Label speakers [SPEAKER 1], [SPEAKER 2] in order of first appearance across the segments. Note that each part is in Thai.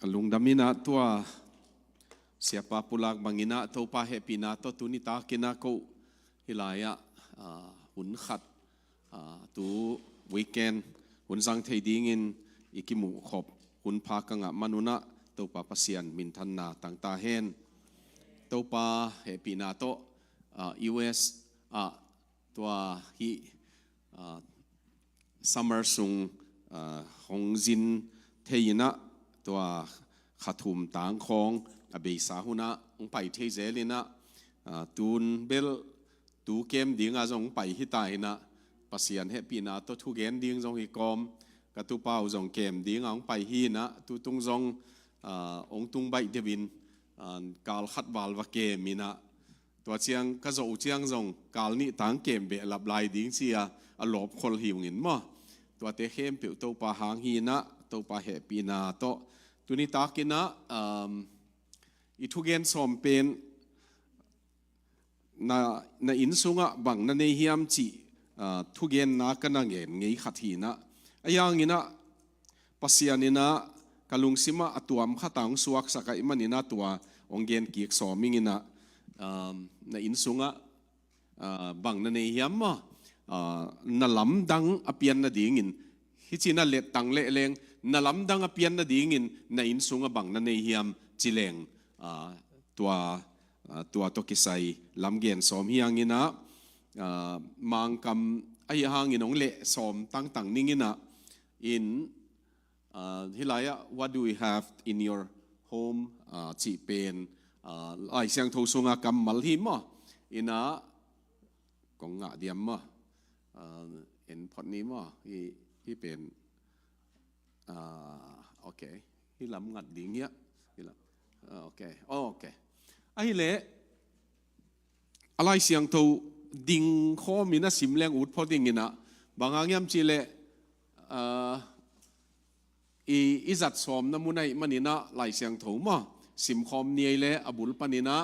[SPEAKER 1] lung damina tua siapa pulak bangina to pa happy na to tunita kina ko hilaya hun khat tu weekend hun sang thei dingin ikimu khop hun pha kanga manuna to pa pasian min than na tang ta hen to pa happy na to US tua hi summer sung hongjin theina tua khathum tang khong abe sa huna ong pai thei zelina tun bel tu kem ding a jong pai hi tai na pasian happy na to thu gen ding jong hi kom ka tu pau jong kem ding ong pai hi na tu tung jong ong tung bai devin kal khat wal wa ke mina tua chiang ka zo chiang jong kal ni tang kem be lap lai ding chia a lop khol hiungin mo tua te khem pe to pa hang hi na to pa happy na to tuni takina ithugen som pen na insunga bang na nei hiam chi thugen na kana ngen ngei khathina ayangina pasianina kalungsima atuam khatang suak sakai manina tua ongen ki somingina na insunga bang na nei hiam ma na lamdang apian na dingin hichina let tang le leng na lamdang apian na dingin na insunga bang na nei hiam chileng tua to kisai lamgen som hiangina mangkam ai hangin ong le som tang ningina in hilaya what do we have in your home chi pen ai siang tho sunga kam mal hi mo ina kong nga diam mo en phot ni mo hi pen okay hi lam ngat ding ya okay ai le alai siang tho ding kho mina simleng ut pho ding ina bangangyam chile izat som na munai manina lai siang tho ma sim khom niai le abul panina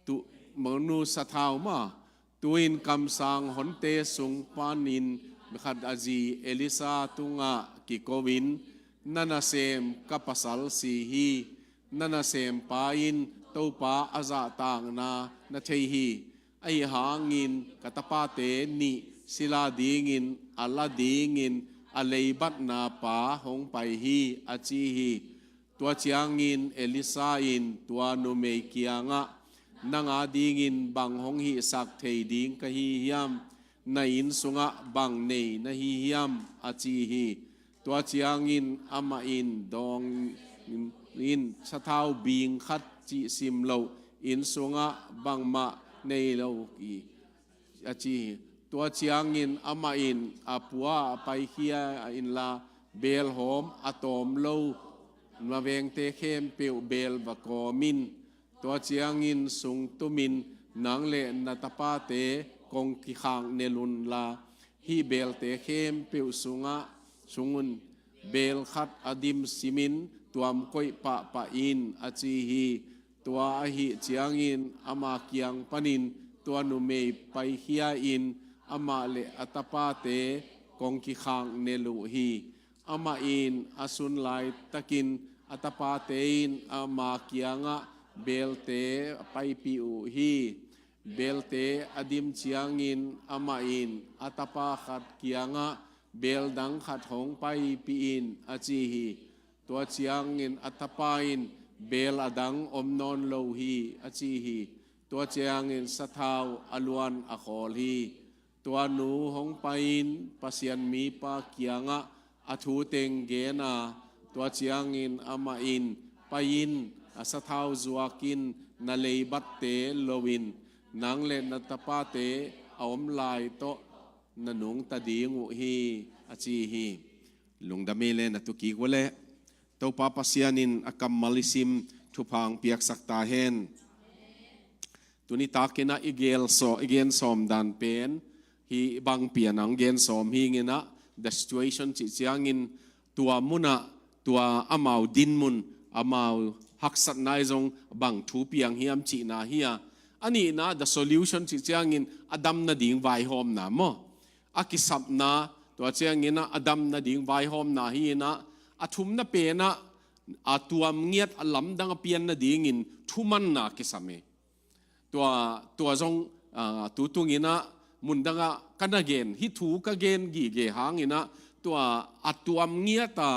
[SPEAKER 1] tu manu sathau ma tuin kam sang honte sung panin khat aji elisa tunga kikovin nana sem kapasal si hi nana sem pain topa aza tang na thei hi ai hangin katapa te ni sila dingin ala dingin aleibat na pa hong pai hi achi hi tua chiangin elisa in tua nu mei kianga nanga dingin bang hong hi sak thei ding ka hi hiam na in sunga bang nei na hi hiam achi hi tua chiangin ama in dong in sathau bing khat chi sim lo in sunga bang ma nei lo ki achi tua chiangin ama in apua pai khia in la bel hom atom lo ma veng te khem peu bel va komin tua chiangin sung tumin nang le na tapa te kong ki khang nelun la hi bel te khem peu sunga sungun bel khat adim simin tuam koi pa in achi hi tua hi chiangin ama kiang panin tua nu mei pai hia in ama le atapa te kong ki khang nelu hi ama in asun lai takin atapa te in ama kianga bel te pai pi u hi bel te adim chiangin ama in atapa khat kianga bel dang khat hong pai pi in achi hi tua chiangin atapain bel adang omnon lo hi achi hi tua chiangin sathau aluan akhol hi tua nu hong pain pasian mi pa kianga athu teng gena tua chiangin ama in pain asathau zuakin na leibat te lowin nang le na tapa te aom lai to nanung tadingu hi achi hi lungdamele na tuki wale to papasianin akam malisim thupang piak sakta hen tuni takina igen som dan pen hi bang pianang gen som hi ngina the situation chi chiangin tua muna tua amau din mun amau haksat nai jong bang thu piang hiam chi na hia ani na the solution chi chiangin adam na ding vai hom na mo akisap na tua chiangina adam na ding vai hom na hi na athum na pe na ตัวเงียดลำดังเปียนนะดีงินทุมันนาคิสเมตัวจงตัวตุงินะมุนดังกันเกนฮิทูกเกนกีเกหางินะตัวเงียตา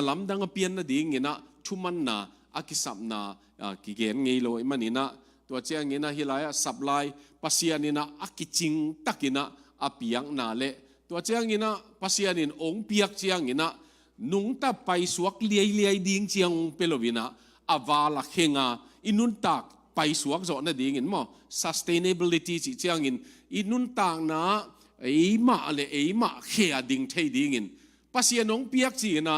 [SPEAKER 1] ลำดังเปียนนะดีงินะทุมันนาอากิสัมนากิเกนไงโลอิมันนินะตัวเจ้างินะฮิลายสับลายปัสยานินะอากิจิงตักินะอาเปียงนาเลตัวเจ้างินะปัสยานินองเปียกเจ้างินะนุงตาไปสวกเลียดิ้งเจียงเปลวินะอาวาลักเฮงาอินุนตากไปสวกจอนะดิ้งอินมอ sustainability จีเจียงอินอินุนตากนะไอ้มาเลยไอ้มาเฮียดิ้งเทดิ้งอินปัสยานองเปียกจีนะ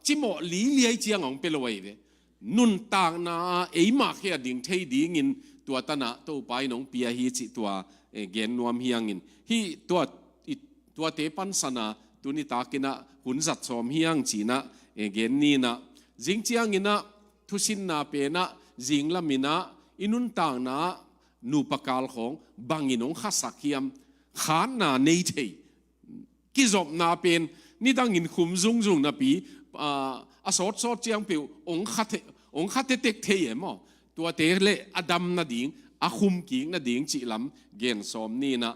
[SPEAKER 1] จิโมลีเลียเจียงของเปลวิเวนุนตากนะไอ้มาเฮียดิ้งเทดิ้งอินตัวตนะตัวไปน้องเปียฮีจิตัวเกณฑ์นวมเฮียงอินฮีตัวเตปันสนาตัวนี้ตากินะหุ่นสัตว์สมเฮียงจีนะเกณฑ์นี้นะจิงเจียงอินะทุสินนาเปนะจิงละมินะอินุนต่างนะนูปกาลของบางอินงข้าสักเฮียมขานนาเนยเทกิจบนาเป็นนี่ดังอินคุมซุงนะปีสดเจียงเปียวองคัดเต็กเทียมอตัวเตเลอดัมนาดิงอาคุมกิงนาดิงจีลำเกณฑ์สมนี่นะ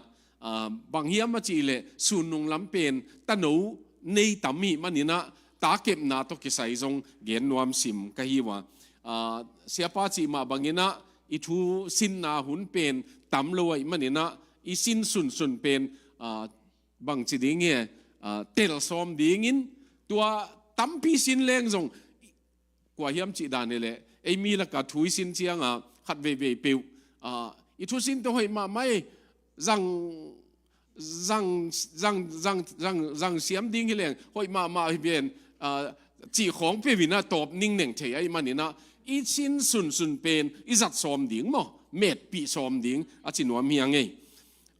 [SPEAKER 1] บางเฮียมาจีเลสุนุงลำเป็นตะหนูในตามีมันนี่นะตาเก็บนาตกิใส่จงเกณฑ์นวมสิมกะฮีว่าเสียป้าจีมาบางนะอีทูสินนาหุนเป็นตำรวยมันนี่นะอีสินสุนเป็นบางจีดิ้งเงี้ยเตลซอมดิ้งินตัวตั้มพีสินแรงจงกว่าเฮียมจีดานนี่แหละไอ้มีละกะถุยสินเจียงขัดเวเปียวอีทูสินตัวให้มาไม่รังเสียมดิ้งให้แรงห้อยมาเป็นจีของเป็นวินาตอบนิ่งหนึ่งเทียไอ้มันนี่นะอีชินสุนเป็นอีจัดซ้อมดิ้งมั้งเม็ดปีซ้อมดิ้งอาจินวามียังไง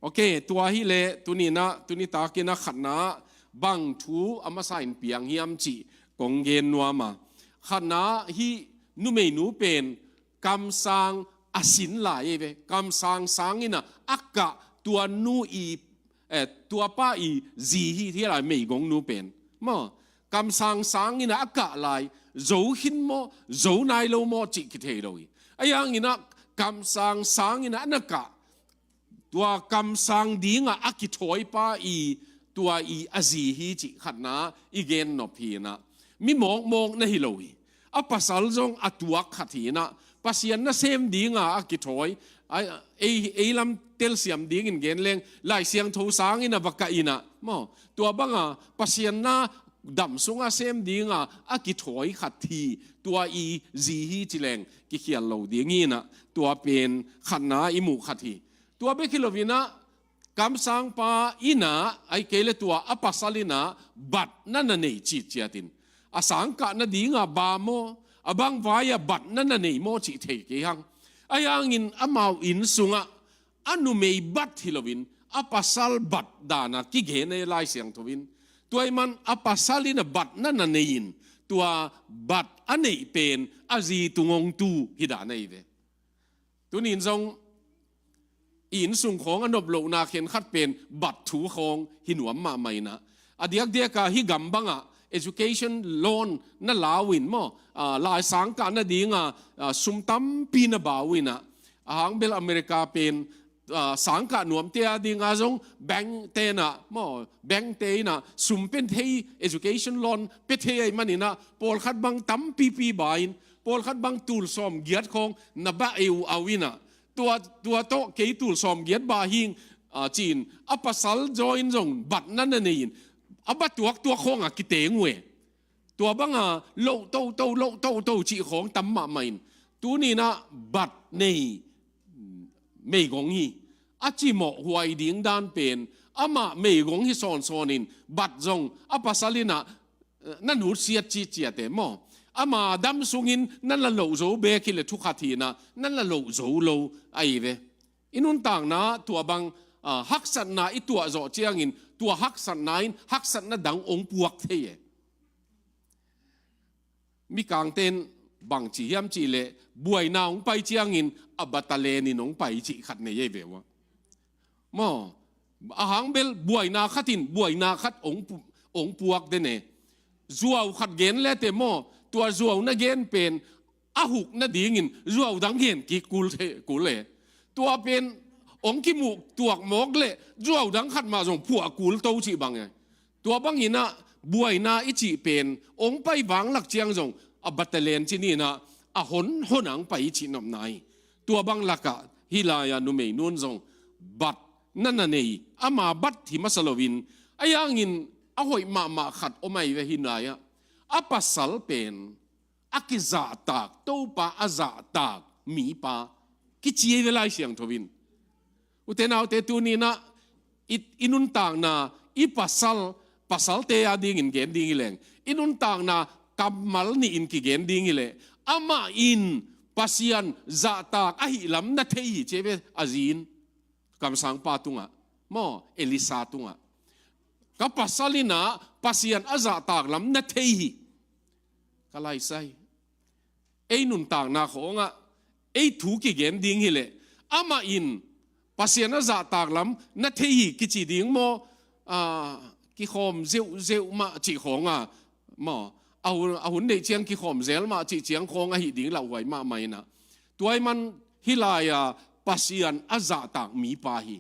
[SPEAKER 1] โอเคตัวฮิเลตัวนี้นะตัวนี้ตากินะขัดนะบางทูอามาใส่เปียงเฮียมจีกงเกนนัวมาขัดนะฮินูเมนูเป็นกำสังอาศินหลายเว้กำสังสังนี่นะอักกะตัวนูอีตัวป้าอีจีฮีที่อะไรไม่กงนูเป็นมั้งกำสังสังนี่นะอักกะลายโจหินโมโจนายโลโมจิกิเทโรยไอ้ยังนี่นะกำสังสังนี่นะนักกะตัวกำสังดิ้งอักกิถอยป้าอีตัวอีอาจีฮีจิขัดนะอีเกนนอพีนะมีมองนะฮิโลยอัปสัลจงอัตัวขัดทีนะปัสยันนะเซมดิ้งอักกิถอยไอ้ลำเตลเสียมดิ้งอินเกนเลงไล่เสียงทูสางอินะวักกะอินะมั้งตัวบังปัสยันนะดำสุงเซมดิ้งอักกิถอยขัดทีตัวอีจีฮีจิเลงกิเขียนเหลาดิ้งอินะตัวเป็นขัดนะอิมูขัดทีตัวเบคิโลวินะกำสังปาอินะไอเกลตัวอปัสสลินะบัดนั่นนี่จิตเจตินอสังกะนะดิ้งบาโมอบางวายบัดนั่นนี่โมจิเทกิฮังไอ้ยังอินอมาวอินสุงะอนุเมย์บัดฮิโลวินอปัสสัลบัดดานะกิเกเนไลเสียงทวินตัวมันอปัสสัลินะบัดนั่นนี่อินตัวบัดอันนี้เป็นอาจีตุงงตูฮิดานี่เวตัวนี้จงอินสุงของอนบโลนาเขียนขัดเป็นบัตรถูของหินวมมาไม่นะอดียกเดียกฮิกัมบังeducation loan นั่นลาวินมั้งลายสังกัดนั่นดีงสุมตั้มปีนบ่าวินะหางเบลอเมริกาเป็นสังกัดหนวมเตียดีงาจงแบงเตนะมั้งแบงเตนะสุมเป็นเท education loan เป็นเทไอ้มันนี่นะพอลขัดบังตั้มปีบ่ายพอลขัดบังตูลซอมเกียรติของนับเอวอาวินะตัวโตเกยตูลซอมเกียรติบาหิงจีนอปัสสัลจอยนจงบัดนั่นนี่อับตัวของกิเตงเวตัวบังโลโตจีของตั้มมาไม่ตัวนี้นะบัดนี่ไม่กงฮีอาจิโมหวยดิ้งดานเป็นอามาไม่กงฮีซอนนินบัดจงอปัสสัลินะนั่นหูเสียจีเตมออามาดำสุงินนั่นละโลโจเบกิเลทุกขทีนะนั่นละโลโจโลไอเวอินุนต่างนะตัวบังฮักสันนาอิตัวโจเจียงินตัวฮักสันนายฮักสันนาดังองปวกเทยมีกางเต้นบางจียมจีเลบวยนาองไปเจียงินอับตะเลนินองไปจีขัดในเย่เบวะมออาหางเบลบวยนาขัดินบวยนาขัดองปวกเดเนจัวขัดเกนเลเตมอ ตัวรวงนั่นเกณฑ์เป็นอาหุกนั่นดีงินรวงดังเห็นกี่กูเลยตัวเป็นองค์กิมุตัวหมอกเลยรวงดังขัดมาส่งผัวกูโตจีบังไงตัวบางหินะบวยนาอิจิเป็นองค์ไปวังหลักเจียงส่งอบัตเตเลนที่นี่นะหนหนังไปอิจินำนายตัวบางหลักะฮิลายานุเมนุนส่งบัตนั่นน่ะนี่อามาบัตที่มาสลวินไอ้ยังงินหอยมาขัดอไม่เวหินายะปัสสัลเป็นกิจาตากตู้ปาอาจาตากมีปากิจเยเวลาเสียงทวินอุเทนาอุเตตุนีนะอินุนต่างนาปัสสัลเตียดิ่งเกณฑ์ดิ่งเลยอินุนต่างนากัมมัลนี่อินกิเกณฑ์ดิ่งเลยอามาอินปัสยันจาตากหิลำนัทเทหิเจเวอาจีนคำสั่งปาตุงะมอเอลิซาตุงะกับปัสสลินะปัสยันอาจาตากลำนัทเทหิก็ไล่ใส่นุนต่างนาของถูกกิเกณฑ์ดิ่งเลยอามาอินปัสยันอาจาตากลำนัทเทหิกิจิดิ่งมอกิขอมเซลมาจีของมอเอาหุ่นเดียงกิขอมเซลมาจีเจียงของหิดิ่งเราไว้มาไม่นะตัวมันฮิลายาปัสยันอาจาตากมีปาหิ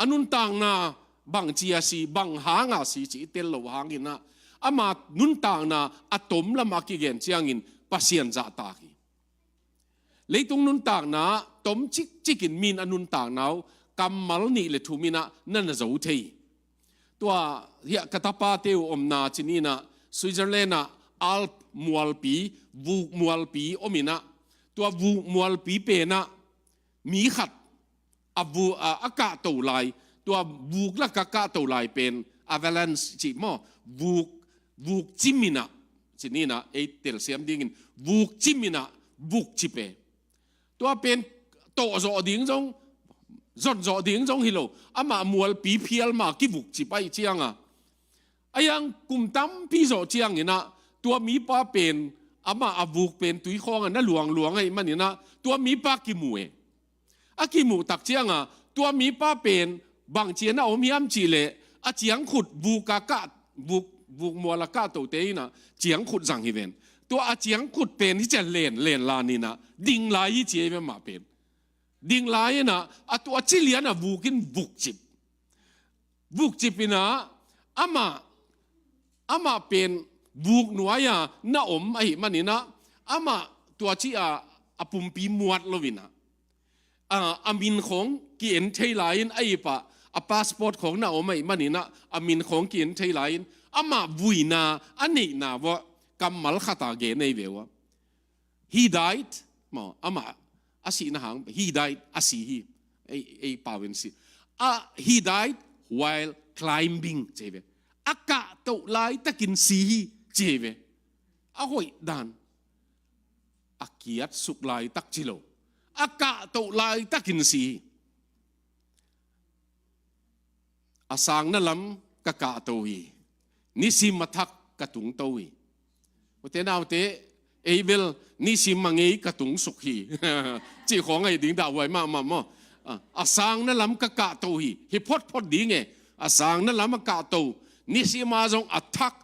[SPEAKER 1] อนุนต่างนาบางเจียสีบางหางสีจีเตลโลหางินนะมานุนต่างนาอะตอมละมากิเกนเจียงินปัสยันจาตากิเลยตรงนุนต่างนาตอมจิกินมินอนุนต่างนาวกัมมัลนี่เลทุมินะนั่นจะอุทัยตัวเฮียกตาปาเตวอมนาจินีนะสวิตเซอร์แลนด์อัลป์มัวลปีวูมัวลปีอมินะตัววูมัวลปีเป็นนะมีขัดวูอากาศตัวลายตัววูกและกากาตัวลายเป็นอเวลันซ์จิมอวูกจิมินะจินี่นะเตลเซียมดิ้งวูกจิมินะวูกจิเปตัวเป็นโตจอดิ้งจงจอดิ้งจงฮิโลมามัวลปีเพียลมากิวูกจิไปเจียงยังกุมตั้มพี่จอเจียงนี่นะตัวมีป้าเป็นมาวูกเป็นตุยข้องนั่นหลวงไอ้มันนี่นะตัวมีป้ากิมวยกิมูตักเจียงตัวมีป้าเป็นบางเจียนะอมยามจีเลเจียงขุดบูกากาบูมัวลากาโตเตยนะเจียงขุดสังฮิเวนตัวเจียงขุดเป็นที่จะเล่นลานี่นะดิ่งลายเจียเป็นมาเป็นดิ่งลายนะตัวจิเลียนะบูกินบุกจิบนะมาเป็นบุกหน่วยน่าอมไอ้มันนี่นะมาตัวจีปุ่มปีมวดโลวินะมินของกินเทไลน์ไอ้ปะพาสปอร์ตของน้าอมไอ้มันนี่นะมินของกินเทไลน์มาวุยนาอันนี้นะว่ากัมมัลขัตาเกนในเววะ he died มาสินะฮัง he died สิไอ้ป่าเวนสิhe died while climbing เจเวอากาศตกไล่ตะกินสีเจเวหอยดานเกียรติสุกไล่ตักจิโลอากาศตกไล่ตะกินสีสางนั่นล้ำกะกะโตวีนิสิมาทักกะตุงโตวีวันเตนาวเตเอเวลนิสิมังเอกะตุงสุขีจีของไอ้ดิ่งดาวไว้มาสางนั่นล้ำกะกะโตวีฮิพอดดิ่งไงสางนั่นล้ำกะโตนิสิมาจงอัทัก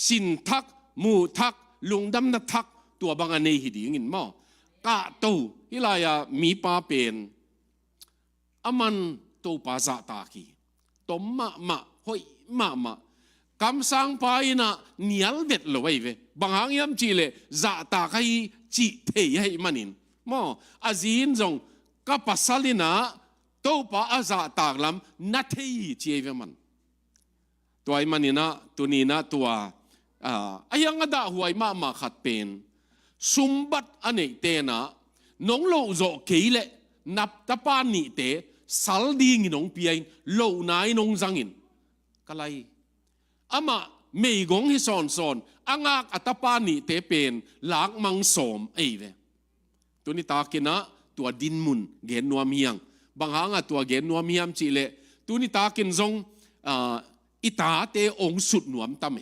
[SPEAKER 1] สินทักมูทักลุงดำนัทักตัวบางอันนี้หิดิ่งินมั่กะโตฮิลายามีปาเป็นมันโตปาซาตากีตมมาหอยมาคำสั่งไปนะเนียลเวทเลยเว้ยบางครั้งยามจีเลจะตาใครจีเทียให้มันนินอาจีนจงกับปัสสลินะโตปาอาจะตากลำนัทเทียจีเวมันตัวไอ้มันนี่นะตัวนี้นะตัวยังกระดาหัวมาขัดเป็นสมบัติอันนี้เตนะน้องโลโจเกยเลนับตะปานี่เตสัลดีงินน้องเปียนโลนายน้องจังอินก็เลยมาไม่กงให้สอนอ่างอัตปานี่เตเป็นหลักมังสมไอ้เวตัวนี้ตากินนะตัวดินมุนเกณฑ์นัวเมียงบางครั้งตัวเกณฑ์นัวเมียมจีเลตัวนี้ตากินทรงอิตาเตองสุดหนวมตาเม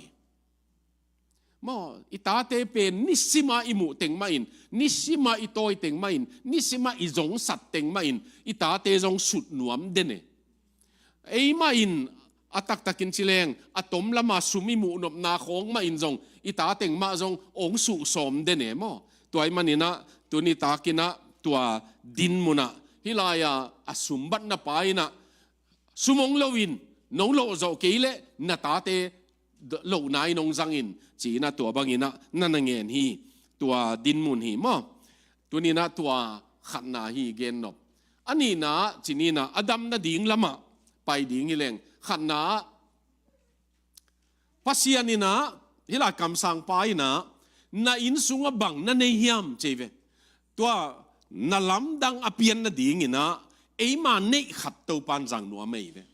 [SPEAKER 1] อิตาเตเป็นนิสิมาอิมุเต็งมาอินนิสิมาอิโตยเต็งมาอินนิสิมาอิจงสัตเต็งมาอินอิตาเตจงสุดหนวมเดเนไอ้มาอิน atak takin chileng atom lama sumi mu nop na khong ma in jong ita teng ma jong ong su som de ne mo toy manina tuni takina tua din muna hilaya asumbat na paina sumong lowin nong lo zo keile na ta te lo nai nong zangin chi na tua bangina nanangen hi tua din mun hi mo tuni na tua khatna hi gen nop ani na chini na adam na ding lama pai ding ileng khatna pasiani na hila kam sang pai na in sunga bang na nei hiam cheve tua na lam dang apian na ding ina eima nei khat to pan jang no mai ve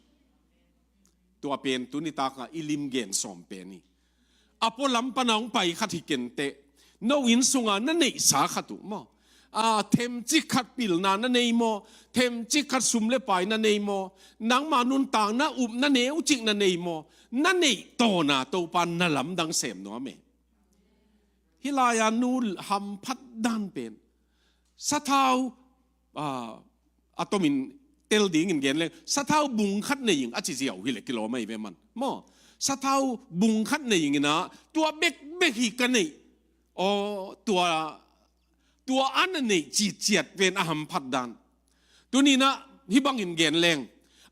[SPEAKER 1] tua pen tuni ta ka ilim gen som pe ni apo lam panong pai khat hi ken te no in sunga na nei sa khatu mo thêm chi khát pil na nei mo thêm chi khát sum le pai na nei mo nang ma nun tang na na neu chik na nei mo na nei to na to pan na lam dang sem no me hilaya nul ham phat dan pen sathau atomin tel ding in gen le sathau bung khat nei ing achi jiao hi le kilo mai ve man mo sathau bung khat nei ing na tua bek hi ka nei oตัวอันนี้จีเจียดเป็นอาหารพัดดันตัวนี้นะฮิบังอินเกนแรง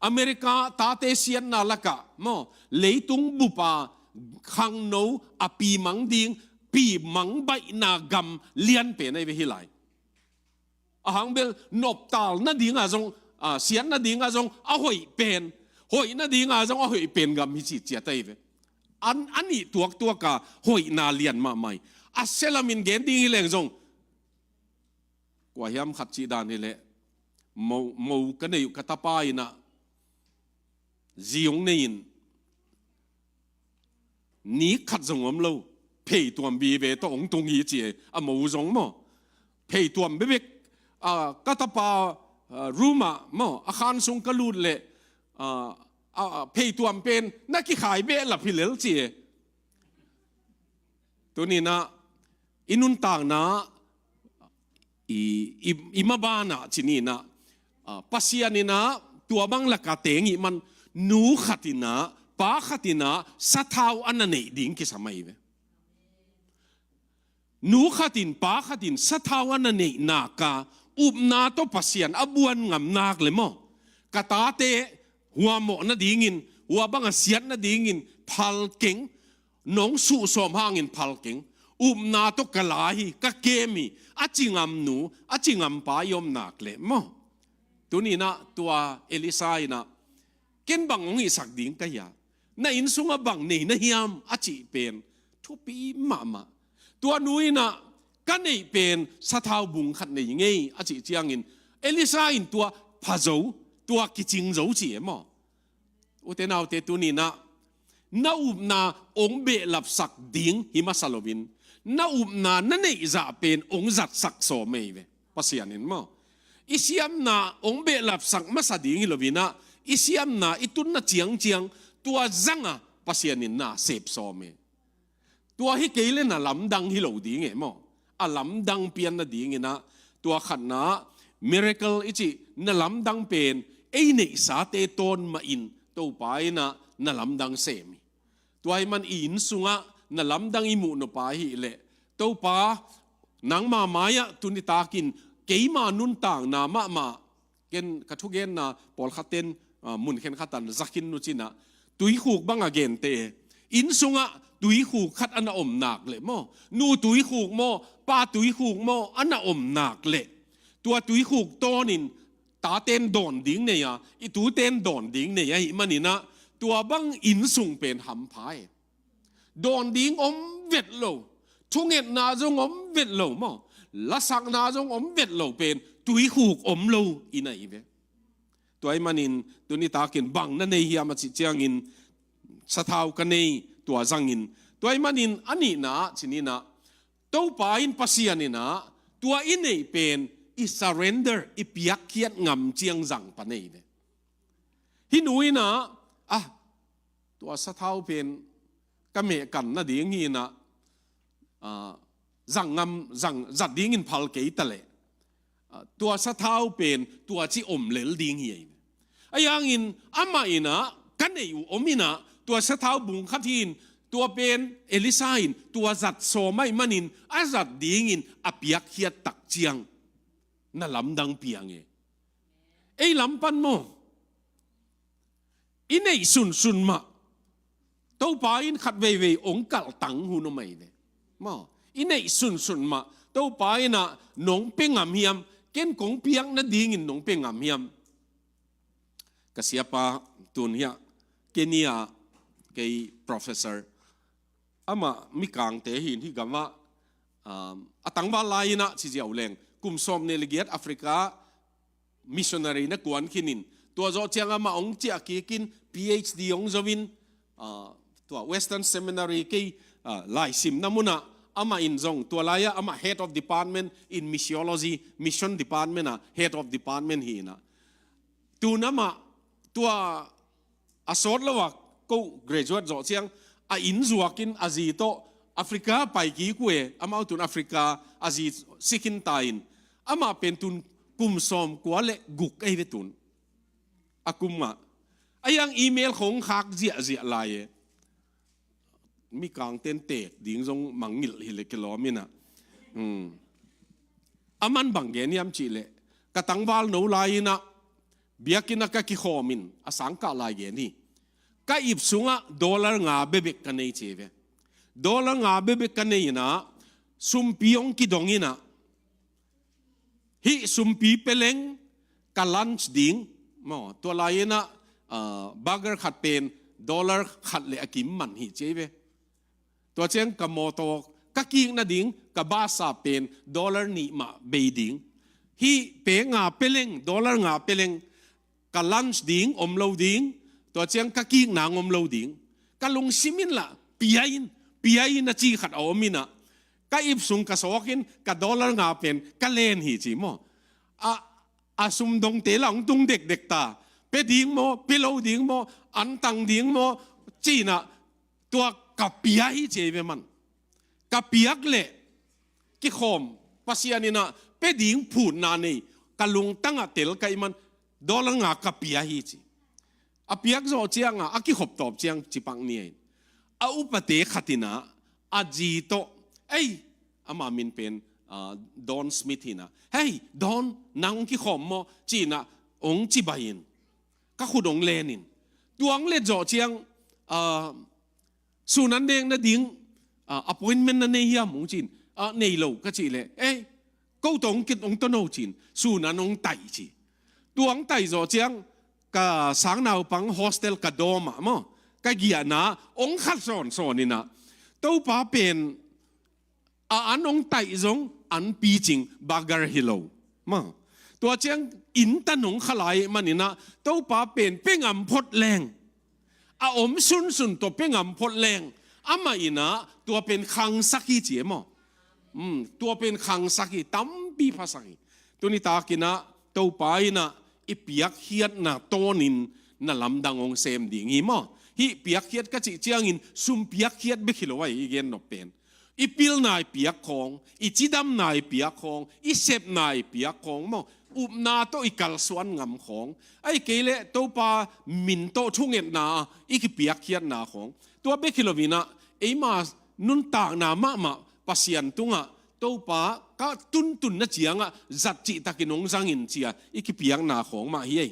[SPEAKER 1] อเมริกาตาเตเซียนนาละกะมอเลยตุงบุปาขังโนอปีมังดิงปีมังใบนากำเลียนเป็นไอเวฮิไลอาหารเบลนบตาลนั่นดิงอาจงเสียนนั่นดิงอาจงเอาหอยเป็นหอยนั่นดิงอาจงเอาหอยเป็นกำมิจิเจียดไอเวอันนี้ตัวกะหอยนาเลียนมาใหม่อัสเซลามินเกนดิงแรงจงกว่าย้ำขัดจีดานนี่แหละมูกันในอยู่กตาปายนะจียงในยินนี้ขัดจงอมเราเพย์ตัวบีเบตัวองตรงยี่เจี๋ยมูจงมั้งเพย์ตัวเบบกตาปารูมามั้งอาคารทรงกระลุดเลยเพย์ตัวเป็นนักขายเบลหลับพิเลลเจี๋ยตัวนี้นะอินุนต่างนะima bana chini na pasiani na tua bang lakateng man nu khatina pa khatina sathau anane ding ki samai ve nu khatin pa khatin sathau anane na ka upna to pasian abuan ngam nak le mo katate huwa mo na dingin huwa bang asian na dingin phal keng nong su som hangin phal keng na to kalahi ka kemi achingam nu achingam pa yom nak le mo tuni na tua elisai na ken bangong isak ding kaya na insunga bang nei na hiam achi pen thupi mama tua nui na kanei pen sathau bung khat nei ngei achi chiangin elisai in tua phazou tua kiching zo chi mo utenaw te tuni na na ong be lap sak ding himasalovin na na nei za pen ong zat sak so mei ve pasianin mo isiam na ong be lap sak masading hilovina isiam na itun na chiang tua zanga pasianin na sep so me tua hi keile na lamdang hilo ding e mo a lamdang pian na ding ina tua khanna miracle ichi na lamdang pen ei nei sa te ton ma in to pai na lamdang semi tua man in sunga na lamdang imu no pa hi le to pa nang ma maya tuni takin keima nun tang na ma ken kathugen na pol khaten mun khen khatan zakin nu china tui khuk bang again te in sunga tui khuk khat ana om nak le mo nu tui khuk mo pa tui khuk mo ana om nak le tua tui khuk tonin ta ten don ding ne ya I tu ten don ding ne ya hi manina tua bang in sung pen ham phai don ding om vet lo thunget na jong om vet lo mo la sak na jong om vet lo pen tui khuk om lo ina ibe toy manin tuni takin bang na nei hiam chi chiangin sathau ka nei tua zangin toy manin ani na chinina to pa in pasianina tua in nei pen I surrender I piak kiat ngam chiang zang pa nei ve hinui na tua sathau pen ka me kan na ding hi na zang ngam zang zat ding in phal ke tale tua sathau pen tua chi om lel ding hi ayang in ama ina กันในอยู่อมินะตัวสะเท้าบุงขัดหินตัวเป็นเอลิซาอินตัวจัดโซไม่มันินอาจัดดีงินอเปียกเขียดตักเจียงน่าลำดังเปียงเอ้ลำปันโมอินไอสุนมาเต้าปาอินขัดเวองกัลตังหูนไม่เดมาอินไอสุนมาเต้าปาอินะหนงเป่งอ่ำเฮียมเก่นกงเปียงน่ะดีงินหนงเป่งอ่ำเฮียมก็เสียปาตุนเฮียเกเนียเกย์ professor อามามีกลางเตหินที่กำว่าตั้งบาลายนะที่จะเอาแรงกุมสมในลีกแอฟริกา missionary นักกวนขินินตัวโจเจียงอามาองเจียกีกิน PhD องจวินตัว Western Seminary กีลายซิมน้ำมุนะอามาอินจงตัวลายอามา Head of Department in Missiology Mission Department Head of Department ฮีนะตัวน้ำมาตัวอาสอดละว่ากู graduate โจเจียงอินจวกินอาจีโตแอฟริกาไปกี่กุเออามาตุนแอฟริกาอาจีสิกินตายน์อามาเป็นตุนกุมสมกว่าเละกุกไอ้เวตุนอากุมมาไอ้ยังอีเมลของขักเจียลายมีกลางเต้นเตะดิ่งทรงมังงิลฮิเลกิโลมินะอามันบังเกนียมจีเละกะตังวาลโนลายนะเบียกินักกิโคมินอาสังกาลายเกนี่ก็อิบสุงะ$งาเบเบกันในเชเว$งาเบเบกันในนะสุมปีองกิดงอินะฮิสุมปีเปลงกัลันส์ดิ่งมอตัวลายนะบักเกอร์ขัดเป็น$ขัดเลอกิมมันฮิเจเวตัวเชงกับโมโตกักิงนะดิ่งกับบาซาเป็น$นี่มาเบดิ่งฮิเปงาเปลง$งาเปลงกัลันส์ดิ่งอมโลดิ่งตัวเจียงกักิงนางอมโลดิ่งกัลงซิมินละปียนะจีขัดเอามินะก็อิบสุงกะสอกินกับ$งาเป็นกะเลนหิจิโมอาสุมดงเตลังตุงเด็กตาเปดิ่งโมเปโลดิ่งโมอันตังดิ่งโมจีนะตัวกับปียเจเวมันกับปียกเละกิขมปัสยานินะเปดิ่งพูดนานี่กัลงตั้งเตลกัยมัน$งากับปียหิจิอาเปียกโจเจียงอากิขบตอบเจียงจิปังเนี่ยอาอุปเตขัดินะอาจีโตเอ้ยอามามินเป็นดอนสมิธีนะเฮ้ยดอนนางกิขมโมจีนะองจิบายินก็ขุดองเลนินดวงเลโจเจียงสุนันเดงนะดิ้งappointment นั่นเนี่ยมงจีนในโลกก็จีเลยเอ้ยกูต้องกิดองต้นโนจีนสุนันองไตจีดวงไตโจเจียงก็สังนาวปังโฮสเทลกระโดมมั้งก็เกียนะองขัดสอนนี่นะตัวป้าเป็นอันองไต่จงอันปีจิงบากร์ฮิโลมั้งตัวเจียงอินตันองขลายมันนี่นะตัวป้าเป็นเป่งอัมพดแรงอมสุนตัวเป่งอัมพดแรงอามาอินะตัวเป็นคังสักีเจียมั้งตัวเป็นคังสักีตั้มปีภาษาตัวนี้ตากินะตัวป้าอินะอีเปียกเฮียดน่ะโตนินน่ะลำดังองเซมดิ่งฮีมั้งฮีเปียกเฮียดก็จิเจียงินซุมเปียกเฮียดเบคิโลไว้อีเกนนบเป็นอีพิลนายเปียกของอีจิดำนายเปียกของอีเซบนายเปียกของมั้งอุบนาโตอีกัลสวนงำของไอ้เกเลโตปามินโตทุ่งเงินนาอีกเปียกเฮียดนาของตัวเบคิโลวินะไอ้มานุนตากนามะมาปัสยันตุงะตัวป้าก็ตุนนะเจียงจัดจิตตะกินงจังอินเจียอีกเปียงนาของมาเฮีย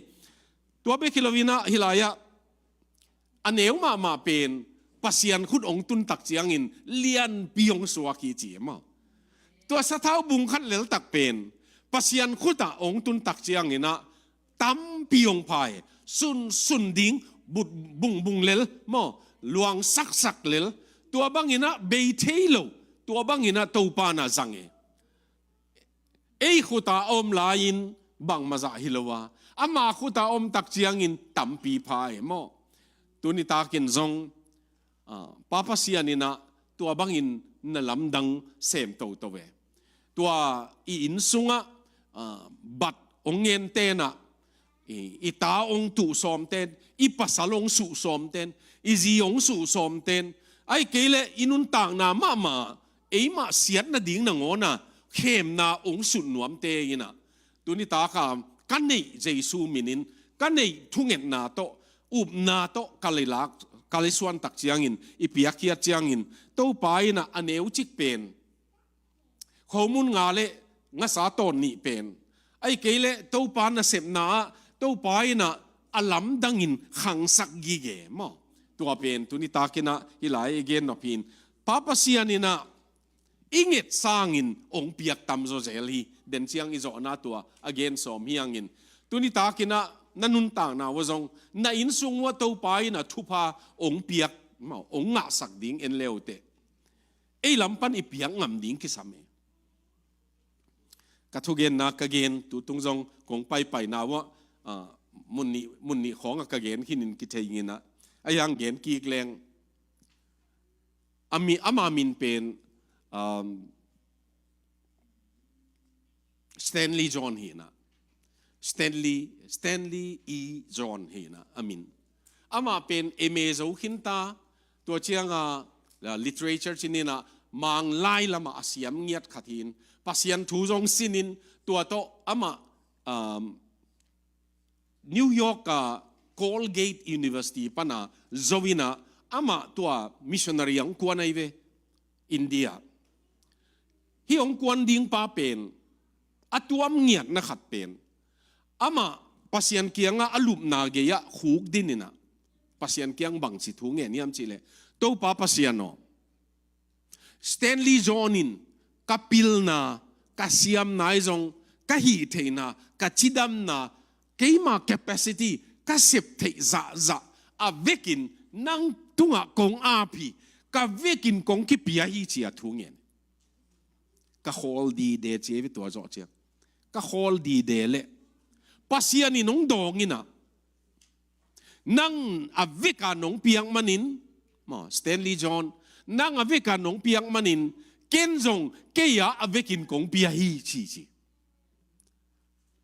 [SPEAKER 1] ตัวเบคิโลวินะฮิลายะอันเอวมาเป็นปัสยันคุดองตุนตักเจียงอินเลียนปียงสวากีเจียมาตัวสะเท้าบุงขัดเหลวตักเป็นปัสยันคุดองตุนตักเจียงอินะตั้มปียงพายสุนดิ่งบุงเลลมาลวงสักเลลตัวบังอินะเบยเทโลตัวบังอินะตัวปานาจังเอ้ขุตาอมลายินบังมาจากฮิลวาอามาขุตาอมตักเจียงอินตั้มปีพายโมตัวนี้ตากินจงป้าปัสยานินะตัวบังอินนั่นลำดังเซมโตเวตัวอินสุงะบัดองเงินเตนะอีตาองตุสอมเตนอีปัสสลงสุสอมเตนอีจีองสุสอมเตนไอ้เกลอินุนต่างนามาไอ้มาเสียดนาดิ่งนางอนะเข้มนาองสุนนวมเตยินะตัวนี้ตาคามกันในเจสูมินินกันในทุ่งเงินนาโต อุบนาโตกาลิลักกาลิสวนตักเจียงอินอีเปียกเกียเจียงอินโตไปนะอันเอวจิกเป็นข้อมูลงาเละงาสาตอนนี่เป็นไอ้เกลเละโตปานะเสพนาโตไปนะอลัมดังอินขังสักกีเกมอตัวเป็นตุนิตากินะฮิไลเกนนพินป้าปเสียนี่นะอิงเอ็ดสร้างอินองเปียกตำโซเซลีเดนเชียงอิโซนาตัวอเกนสอมเฮียงอินตุนิตากินะนั่นนุนต่างนะว่าจงน่าอินซุงว่าตัวไปนะทุพาองเปียกมาองงะสักดิ้งเอ็นเลวเตไอ้ลำปันอีเปียกงำดิ้งกิสามกะทุเกนนะกะเกนตุตุงจงคงไปนะว่ามุนนี่ของกะเกนขินินกิเทยินะไอ้ยังเกนกีกแรงอามามินเป็นสแตนลีย์จอห์นเฮนะสแตนลีย์อีจอห์นเฮนะอามินอามาเป็นเอเมโซขินตาตัวเชียงliterature ชินินะมังไล่ละมาอาเซียมเงียดขัดหินปัสยันทูจงสินินตัวโตอามานิวยอร์กColgate University ปนะจวินะอามาตัวมิชชันนารีองกวนไอเวอินเดียฮีองกวนดิ้งป้าเป็นอัตัวมเงียดนะขัดเป็นอามาปัสยันเกียงอาลุบนาเกียขุกดินนะปัสยันเกียงบังสิทุงเงี้ยนี่อันจิเลตัวป้าปัสยันโนสแตนลีย์จอห์นินกับพิลนากาเซียมนายจงกะฮีเทนากะชิดัมนาเกี่ยมา capacity กะเสพเทจะอาเวกินนังตุงะกงอาพีกะเวกินกงคิปยาฮีเชียทุงเงินกะฮอลดีเดเจวิตัวจ่อเชียกะฮอลดีเดเล่ปัสยานี่น้องดองนี่นะนังอาเวกานงเปียงมันินมาสแตนลีย์จอห์นนังอาเวกานงเปียงมันินเกนจงเกียอาเวกินกงเปียฮีชี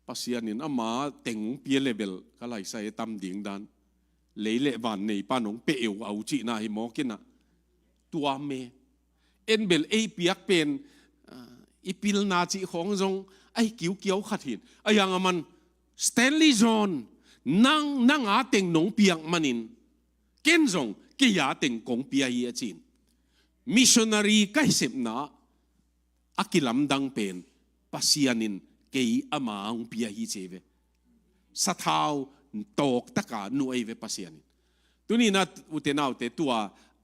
[SPEAKER 1] ปัสยานินอามาเต็งเปียเลเบลก็ไล่ใส่ตำดิ่งดันเลยเละวันในป้านงเปเอวเอาจีน่าหิมอกินะตัวเมเอ็นเบลเอเปียกเป็นอีพิลนาจีของจงไอเกี่ยวขัดหินไอยังมันสแตนลีย์จอห์นนั่งอาเต็งนงเปียกมันินเกนจงเกียเต็งกงเปียฮีจีนมิชชันนารีก็เสพนาอากิลัมดังเป็นปัสยานินเกี่ยอามาองเปียฮีเจเวสัทาวตกตะกาหน่วยเวปัสยานินตัวนี้นะอุเทนเอาแต่ตัว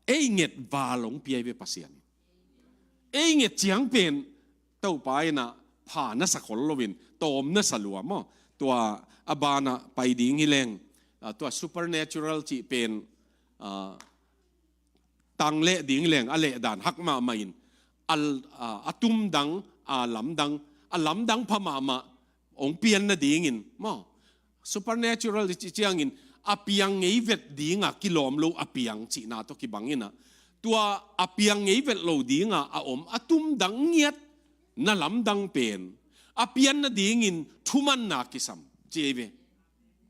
[SPEAKER 1] เอเงดวาลงเปียเวปัสยานินเอเงดเจียงเป็นเต้าไปนะผ่านัสขลวินตอมนัสลัวมั้งตัวอบานะไปดิ้งฮิเลงตัว supernatural จีเป็นตังเละดิ้งเลงอเละด่านฮักมาไม่อินอัตุมดังลำดังพม่ามาองเปียนนะดิ้งอินมั้ง supernatural จีเจียงอินอเปียงเงยเวดดิ้งกิโลมโลอเปียงจีนาตกิบังอินนะตัวอเปียงเงยเวดโลดิ้งอตุมดังเงียดนั่นลำดังเป็นอเปียนนะดิ้งอินทุมันนากิสัมเจเว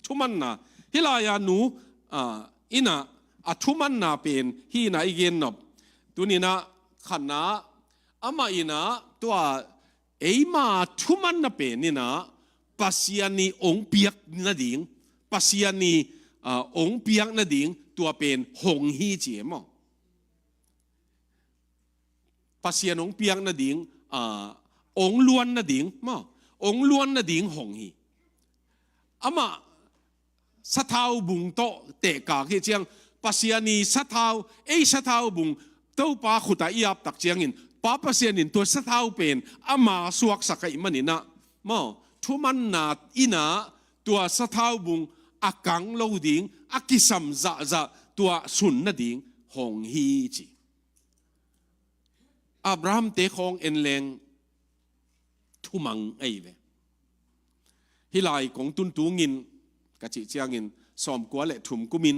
[SPEAKER 1] ทุมันนาฮิลายานูอินะทุมันนาเป็นฮีนะอีเกนนบตัวนี้นะขันนะอามาอินะตัวเอมาทุมันนาเป็นนี่นะปัสยานีองเปียกนาดิ้งปัสยานีองเปียกนาดิ้งตัวเป็นหงฮีเจมอปัสยานองเปียกนาดิ้งองล้วนนาดิ้งมอองล้วนนาดิ้งหงฮีอามาสะเทาบุงโตเตะกากที่เจียงปัสยานีสะเทาสะเทาบุงเต้าปาขุตาอียบตักเจียงอินป้าปัสยานินตัวสะเทาเป็นอามาสวกสักอิมันนี่นะมอทุมันนาอินะตัวสะเทาบุงอากังโลดิงอากิสัมจะตัวสุนนาดิงหงฮีจีอับราฮัมเตะของเอ็นเลงทุมังไอเวฮิไลของตุนตูงินกะจิเจียงินสอมกัวเละถุมกุมิน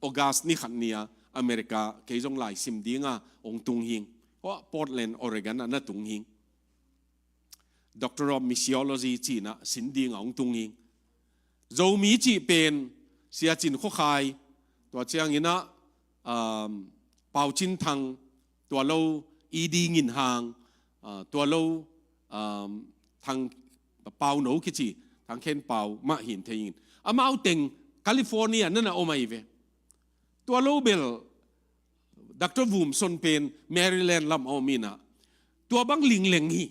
[SPEAKER 1] ออกัสนี่ขันเนียอเมริกาเกยจงไลซิมดีงาองตุงหิงเพราะพอร์ตแลนด์ออริกอนน่ะตุงหิงDoctor of Missiology จีนะสินดีงาองตุงหิงโจมีจีเป็นเสียจินข้อคายตัวเจียงินนะเป่าจินทังตัวเราอีดีงินหางตัวเราทางเป่าหนูคิดจีทางเข็นเป่ามาหินเทียนอามาเอาเต็ง แคลิฟอร์เนียนั่นน่ะโอไม่เวตัวโลเบลดร.วูมสันเป็นแมริแลนด์ลำเอามีนะตัวบังลิงเลงฮี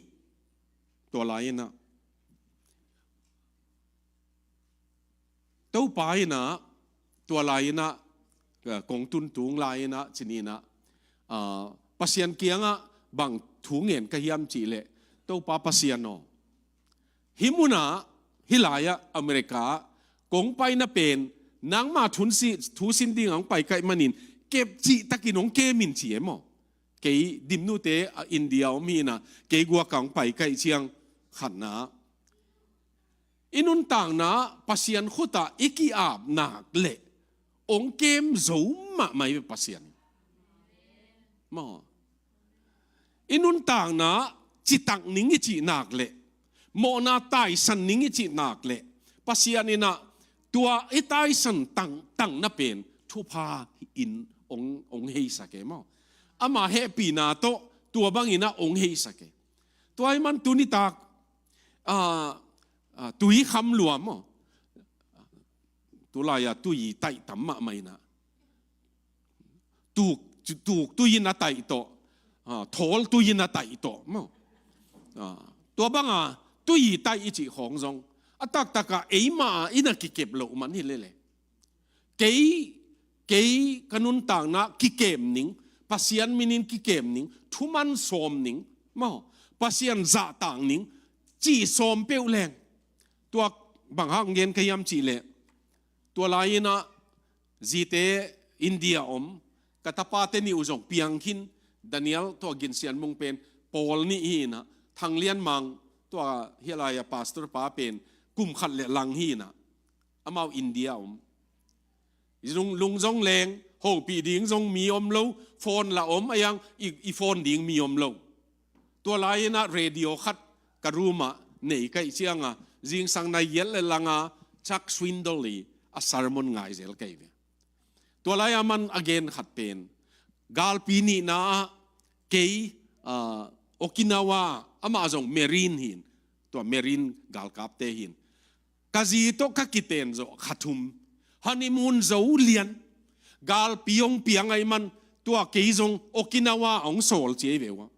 [SPEAKER 1] ตัวลายนะตัวไปนะตัวลายนะกงตุนตุงลายนะชนีนะปัสยันเกียงะบางถุงเงินกะยามจีเลตัวป้าปัสยันโนหิมุนะฮิลายะอเมริกากงไปนะเป็นนางมาทุนสิทุสินดิ่งของไปไกมันนินเก็บจีตะกินของเกมินเฉียมอเกยดิมนูเตอินเดียมีนะเกยกัวกังไปไกเชียงขันนะอินุนต่างนะปัสยันขุตาอิกิอาบนักเละองเกมซูมาไม่เป็นปัสยันมออินุนต่างนะจิตักนิงจินักเละโมนาไตสันนิงจินักเละปัสยันนี่นะตัวไอ้ไตสันตั้งนับเป็นทุพาอินองเฮสักเกมออามาเฮปีนาโตตัวบางอินะองเฮสักเกตัวไอ้มันตุนิตากตุยคำหลวมอตุลายตุยไตตั้มมาไม่นะตุกตุยนาไตโตทอลตุยนาไตโตมอตัวบางตุยไตอิจิของจงตักกะเอมาอินักกิเก็บโลมันนี่เลยเกยขนุนต่างนะกิเก็บนิงปัสยันมินินกิเก็บนิงทุมันสอมนิงมาปัสยันจ่าต่างนิงจีสอมเปลวแรงตัวบางห้างเงินขยำจีเลตัวลายนะจีเตอินเดียกตาปาเตนิอุจงเปียงขินดานิเอลตัวกินเสียนมงเป็นปอลนี่ฮีนะทางเลียนมังตัวเฮลายาปาสตอร์ป้าเป็นกุมขัดเลลังฮีนะอามาอินเดียลุงจงแรงโหปีดิ่งจงมีโลโฟนละอายังอีโฟนดิ่งมีโลตัวลายนะเรดิโอขัดกระรูมะเหนื่อยใกล้เชียงจิงสังนายเยลเลลังชักสวินดอลีอาสารมนง่ายเจลไกเวตัวลายมันอเกนขัดเป็นกาลปีนีนะเกย์โอกินาวาอามาจงเมรินหินตัวเมรินกาลกับเตหินกาจีโตกักิเตนโจขัดทุมฮันนีมูนโจเลียนกาลปียงเปียงไอมันตัวเกย์จงโอกินาวาองโซลเจเววะ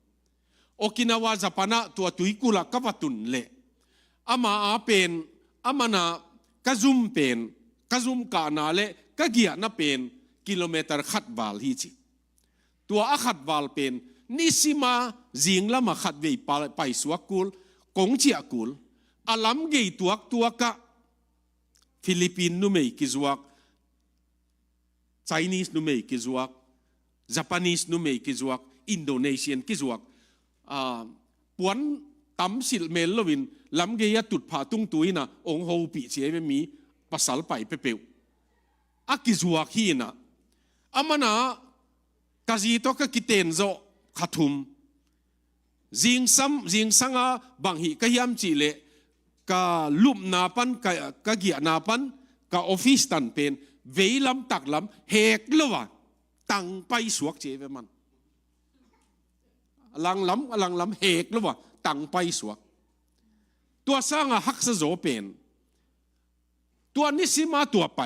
[SPEAKER 1] โอกินาวาญี่ปุ่นตัวตุยกุลกับตุนเละอามาเป็นอามานะกะซุมเป็นกะซุมกานาเละกะเกียนะเป็นกิโลเมตรขัดวาลฮีจิตัวอาขัดวาลเป็นนิสิมาจิงละมาขัดเวไปสวกุลกงเจียกุลอาลัมเกยตัวกะฟิลิปปินส์นุเมกิจวักไชนีสนุเมกิจวักญี่ปุ่นนุเมกิจวักอินโดนีเซียนกิจวักปวนตั้มสิลเมลวินลำเกียตุดผาตุ้งตุยนะองโฮปีเชเวมีภาษาไปเปวอากิจวักฮีนะอามานะกาจีโตกกิเตนโจขัดทุมจิงสังบางฮีกยามจีเลกาลุมนาปันกะเกียนาปันกาออฟฟิศตันเป็นเวลำตักลำเฮกเลวะตั้งไปสวกเจเวมันลังลำเฮกเลวะตั้งไปสวกตัวสร้างฮักษะโจเป็นตัวนิสิมาตัวไป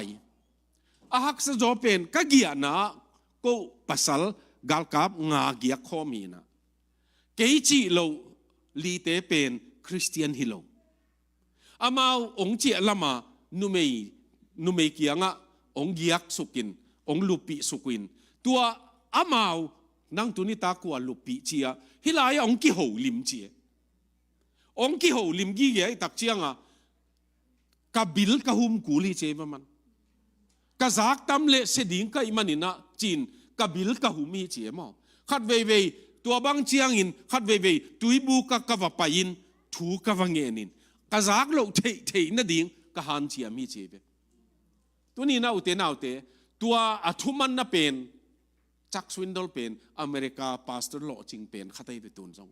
[SPEAKER 1] ฮักษะโจเป็นกะเกียนาก็ภาษากัลกับงาเกียข้อมีนะเกจิโลลีเตเป็นคริสเตียนฮิโลอามาองเจละมานุเมเกียงะองเกียกสุกินองลุปีสุกินตัวอามานั่งตุนิตากว่าลุปีเจียฮิลายองกิโหลิมเจียองกิโหลิมกี้เกตักเจียงกะบิลกะหุมกูลีเจมันกะซักตำเลเสดิงกะอิมันนินะจีนกะบิลกะหุมีเจียมอขัดเวตัวบางเจียงอินขัดเวตุยบูกะวะไปอินถูกะวะเงนินกะซักโลเทนะดิงกะฮันเจียมีเจเวตัวนี้นะอุเตตัวอัทุมันนะเป็นจักสวินดอลเป็นอเมริกาพาสเตอร์โลจิงเป็นขัดไอเวตุนซง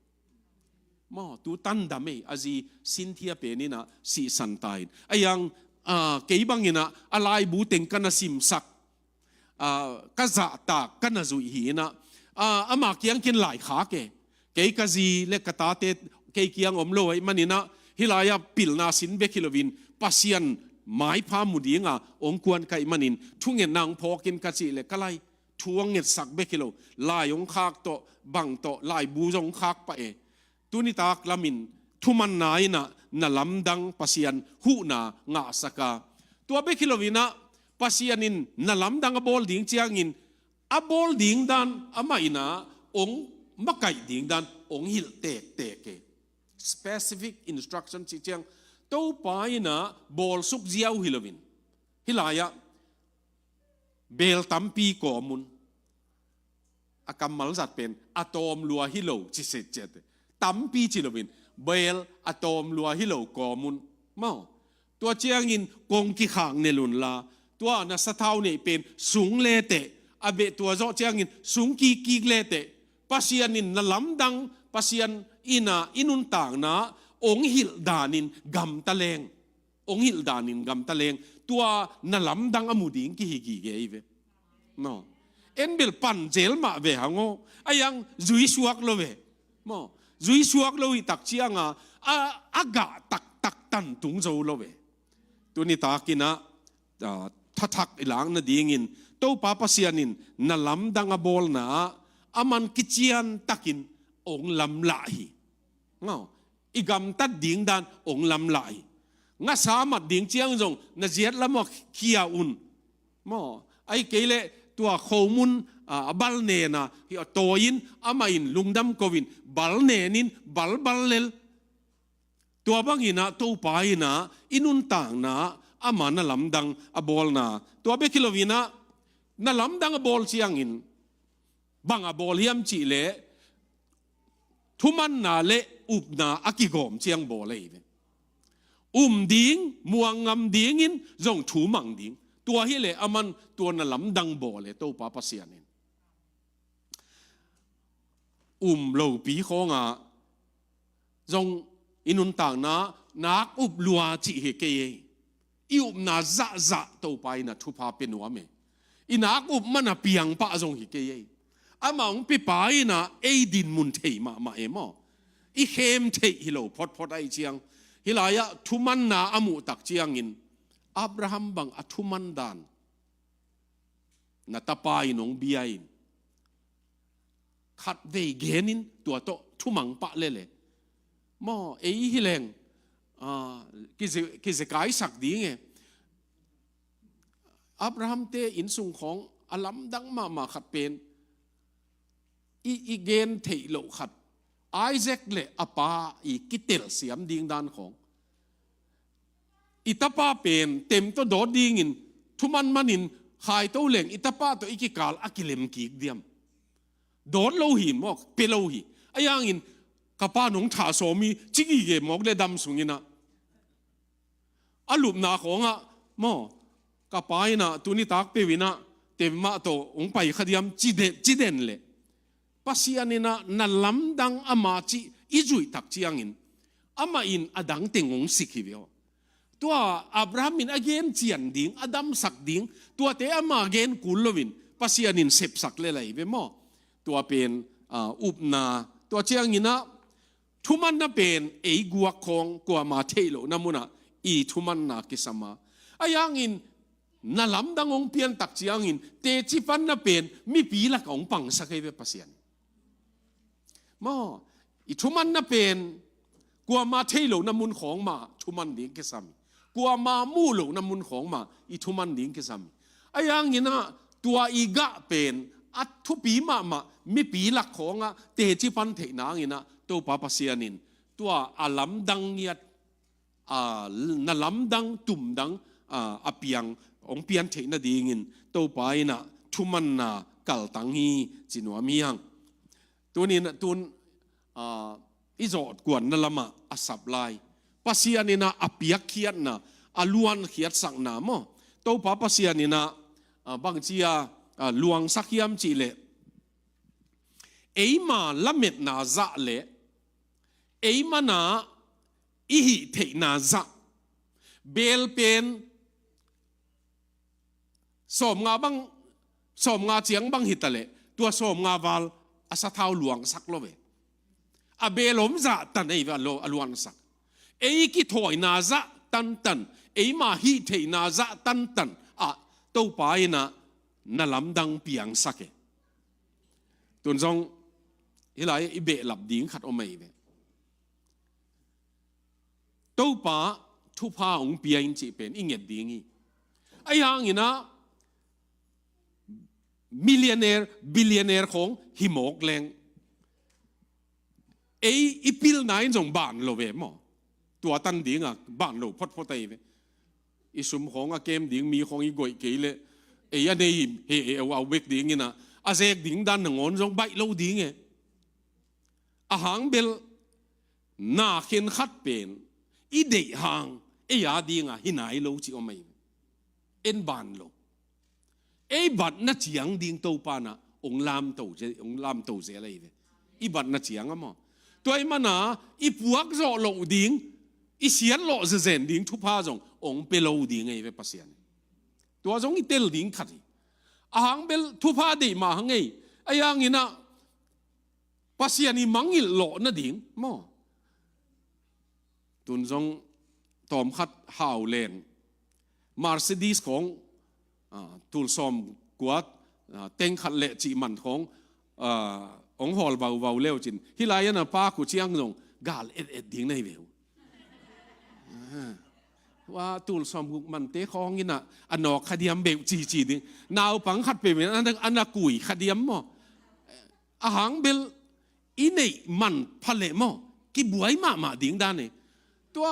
[SPEAKER 1] มอตูตันดามีอาจีซินเทียเป็นนี่นะสีสันตายไอยังเกี่ยบังนี่นะอะไรบูเต็งกันนะซิมสักกะจะตากกันนะจุยหีนะอามาเกียงกินหลายขาเกี่ยกะจีเล็กกะตาเตเกี่ยงอมโลยมันนี่นะฮิลายาปิลนาสินเบคิโลวินปัสยัน หมายพามุดีงาองควนไก่มันินทุ่งเงินนางพอกินกะจิเลกะไลทวงเงินสักเบกิโลลายองคากโตบังโตลายบูจงคากปะตุนิตากลามินทุมันนายนะลำดังปัสยันหูนางาสกาตัวเบกิโลวินะปัสยันินนะลำดังอบอลดิ่งเจียงินอบอลดิ่งดันอามาอินะองมะไก่ดิ่งดันองหิลเตะเก specific instruction จิเจียงตัวไปนะบอลสุกเจียวฮิลวินฮิลายะเบลตัมปีก่อมุนอากรรมมัลจัดเป็นอะตอมลัวฮิโลจิเซเจตตัมปีจิลวินเบลอะตอมลัวฮิโลก่อมุนมาตัวเจียงินกงกิขางเนลุนลาตัวนัสเท้าเนี่ยเป็นสูงเลเตอเบตัวเจ้าเจียงินสูงกีเลเตปัสยานินนลำดังปัสยันอินุนต่างนะองหิลดานินกำตะเลงองหิลดานินกำตะเลงตัวนลำดังอมุดิงกิฮิกิเกยเวมอเอ็นเบลปันเจลมาเวหังโอยังจุยสวกโลเวมอจุยสวกโลวิตักเชียงอากาตักตันตุงโจโลเวตัวนี้ตากินะทักอีหลังนะดีงินโตปาปัสยานินนลำดังอบอลนะอามันกิจยันตักินองลำลายงออีกำตัดดิ่งดันองลำลายงาสามัดดิ่งเจียงจงนเจียดละมอเขียอุนมอไอเกเลตัวโคมุนบัลเนนะฮิอโตยินอามาอินลุงดำกวินบัลเนนินบัลเลลตัวบางอินะตัวไปนะอินุนต่างนะอามานะลำดังอบอลนะตัวเบกิโลวินะนะลำดังอบอลเชียงอินบางอบอลเฮียมจีเลทุมันนาเลอุบนาอากิโกมเชียงบอเลยดิ่งมัวงำดิ่งอินจงถูมังดิ่งตัวฮิเลอามันตัวนั่นลำดังบอเลยตัวป้าปัสยานินโลปีของจงอินุนต่างนะนักอุบลัวจิเฮเกยนาจะตัวไปนะทุพาเป็นหัวเมอินักอุบมันเปียงป้าจงเฮเกยอามังปีไปนะดินมุนเทมาเอมออีเข้มเทฮิโลพอดไอเจียงฮิลายะทุมันนาอมุตักเจียงอินอับราฮัมบังอัทุมันดานนัตปายนงบีไอขัดเวเกนินตัวโตทุมังปะเล่มอฮิเลงกิจกายสักดีไงอับราฮัมเตอินสุงของอัลลัมดังมาขัดเป็นอีเกนเทโลขัดไอแซคเลอปาอีกิเตลเสียมดิ่งดานของอิตาปาเป็นเต็มตัวโดดดิ่งินทุมันมันินหายตัวเหล่งอิตาปาตัวอิกิกาลอากิเลมกีกเดียมโดดโลหิมอกเปโลหิไอ้ยังอินกับป้าหนงถาโสมีจิกิเกมอกเลดำสุงินะอลุบนาของมอกับป้ายนะตุนิตักเปวินะเต็มมาโตองไปขดิยมจิเดนเลยปัสยานินะลำดังอามาจิอิจุยตักเจียงอินอามาอินอดังเต็งองสิกิเวตัวอับราฮัมอินอเกนเจียนดิ่งอดัมสักดิ่งตัวเตอามาเกนกุลวินปัสยานินเสพสักเลยเวมอตัวเป็นอุบนาตัวเจียงอินะทุมันน่ะเป็นกัวของกัวมาเทโลนามุนะอีทุมันนากิสมาอายังอินน่ะลำดังองเปียนตักเจียงอินเตจิปันน่ะเป็นมีปีละของปังสักเวปัสยานมออีทุมันน่ะเป็นกัวมาเทโลนามุนของมาทุมันดิ่งกิสามีกัวมามูโลนามุนของมาอีทุมันดิ่งกิสามีอายังอินะตัวอีกะเป็นอัตทุปีมามีปีละของเตจิปันเทนางอินะตัวป้าปัสยานินตัวอาลัมดังยัดนาลัมดังตุ่มดังอเปียงองเปียนเทนดีงินตัวไปนะทุมันนากัลตังฮีจินวามียังตัวนี้นะตัวอิจอดกวนนั่นละมาอสับลายปัสยานินะอเปียกเขียนนะอลวนเขียนสังนามตัวป้าปัสยานินะบางทีลวงสักยามจีเลมาละเม็ดนาจะเลมานาอิหิเทนาจะเบลเป็นสมงาบังสมงาเจียงบังหิตเลตัวสมงาวาลอาสะเท้าหลวงสักโลเวเบลมจะตันไอวาโลอลวนสักกิถอยนาจะ ตันตันมาฮีเทนาจะตันตันตัวไปน่ะลำดังเปียงสักตุนซองฮิไลอีเบะหลับดิ้งขัดออกมาอีกตัวป้าทุพาองเปียงจีเป็นอิงเงดดิ้งอีไอ้ยังงี้นะมิลเลนเนอร์บิลเลนเนอร์ของฮิโมกแรงอีพิลนายจงบ้านโลเวมตัวตันดิ้งบ้านโลพดพดไตเวอีสมของเกมดิ้งมีของอีกอยเกยเลยอันนี้เอาเวกดิ้งงี้นะอาเซกดิ้งดันหงอนจงใบโลดิ้งเหางเบลน่าเข็นขัดเป็นอีเดหางยาดิ้งหินายโลจิออกมาบ้านโลบัดนัดเฉียงดิ้งโตปานะองลามโตเสียอะไรอีบัดนัดเฉียงมั้งตัวมันนะอีพวกโจโลดิ้งอีเสียนโลเซนดิ้งทุพาจงองเปโลดิ้งเวปัสยานตัวจงอีเตลดิ้งขัดหางเบลทุพาดีมาหังไอ้ยังงี้นะปัสยานีมังอิลโลนั่นดิ้งมั้งตุนจงตอมขัดฮาวเลนมาร์เซเดสของตูลซอมกวดเต็งขัดเละจีมันขององฮอลเบาเลี้ยวจินฮิลายันป้ากุเชียงจงกาลดิ้งในเวลว่าตูลซอมกุมันเตะของงี้นะอันนอกขดียมเบลจีดิ้งนาวปังขัดไปเหมือนอันนักกุยขดียมมั้งอาหางเบลอีนี่มันพะเลมั้งกี่บวยมาดิ้งด้านนี่ตัว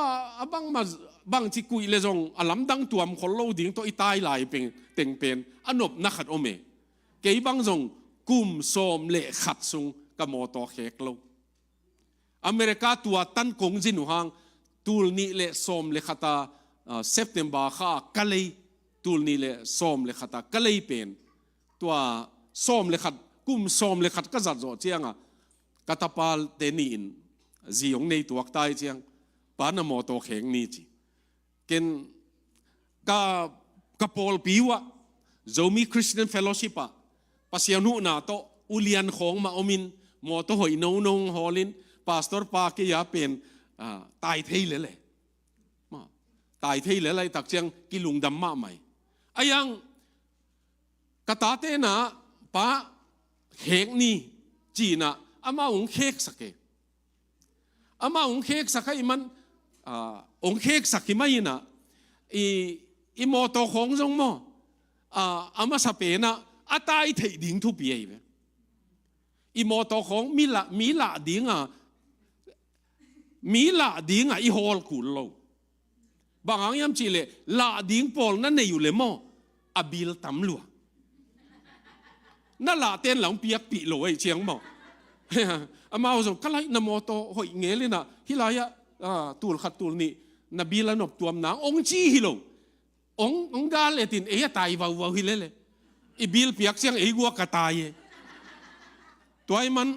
[SPEAKER 1] บางที่กุยเลยจงอลัมดังตัวมคนโลดิ้งตัวอีตายหลายเป็นเต็งเป็นอันนบนักขัดโอเมเกี่ยบางจงกุมโซมเละขัดซุงกับมอตอเขกโลอเมริกาตัวตันกงจินหังตูลนี่เละโซมเละขัดเซปเทมบาข้ากะเลยตูลนี่เละโซมเละขัดกะเลยเป็นตัวโซมเละขัดกุมโซมเละขัดก็จัดจ่อเจียงกัตปาลเตนีนจียงในตัวตายเจียงปานมอตอเขงนี่จีเกนกะปอลปิวะโจมีคริสเตียนเฟลโลชิปะปัสยานุนาโตอุเลียนของมาอมินมอตหอยนงฮอลินพาสตอร์ปาเกียเป็นตายเทยเลยมาตายเทยเลยตักเจียงกิลุงดำมาใหม่ไอ้ยังกะตาเตนะป้าเขงนี่จีนะอามาองเค้กสักอามาองเค้กสักไอ้มันองเค้กสักที่ไม่นะอีมอตของจงมอามาสเปนะอาตายเทดิ้งทุบเย่อีมอตของมีละดิ้งอีฮอลคูลโลบางอย่างจีเลละดิ้งปอลนั่นเนี่ยอยู่เลยมั้งอบิลตำลัวนั่นละเต้นหลังเปียกปีโลไอเชียงมั้งอามาส่งก็ไล่นโมโตหอยเงี้ยเลยนะฮิลายะตูลขัดตูลนี่นบีละนบตัวมนางองจีฮิโลองกาเลตินตายวาวฮิเลเลยอีบิลเปียกเสียงกัวกระตายตัวไอ้มัน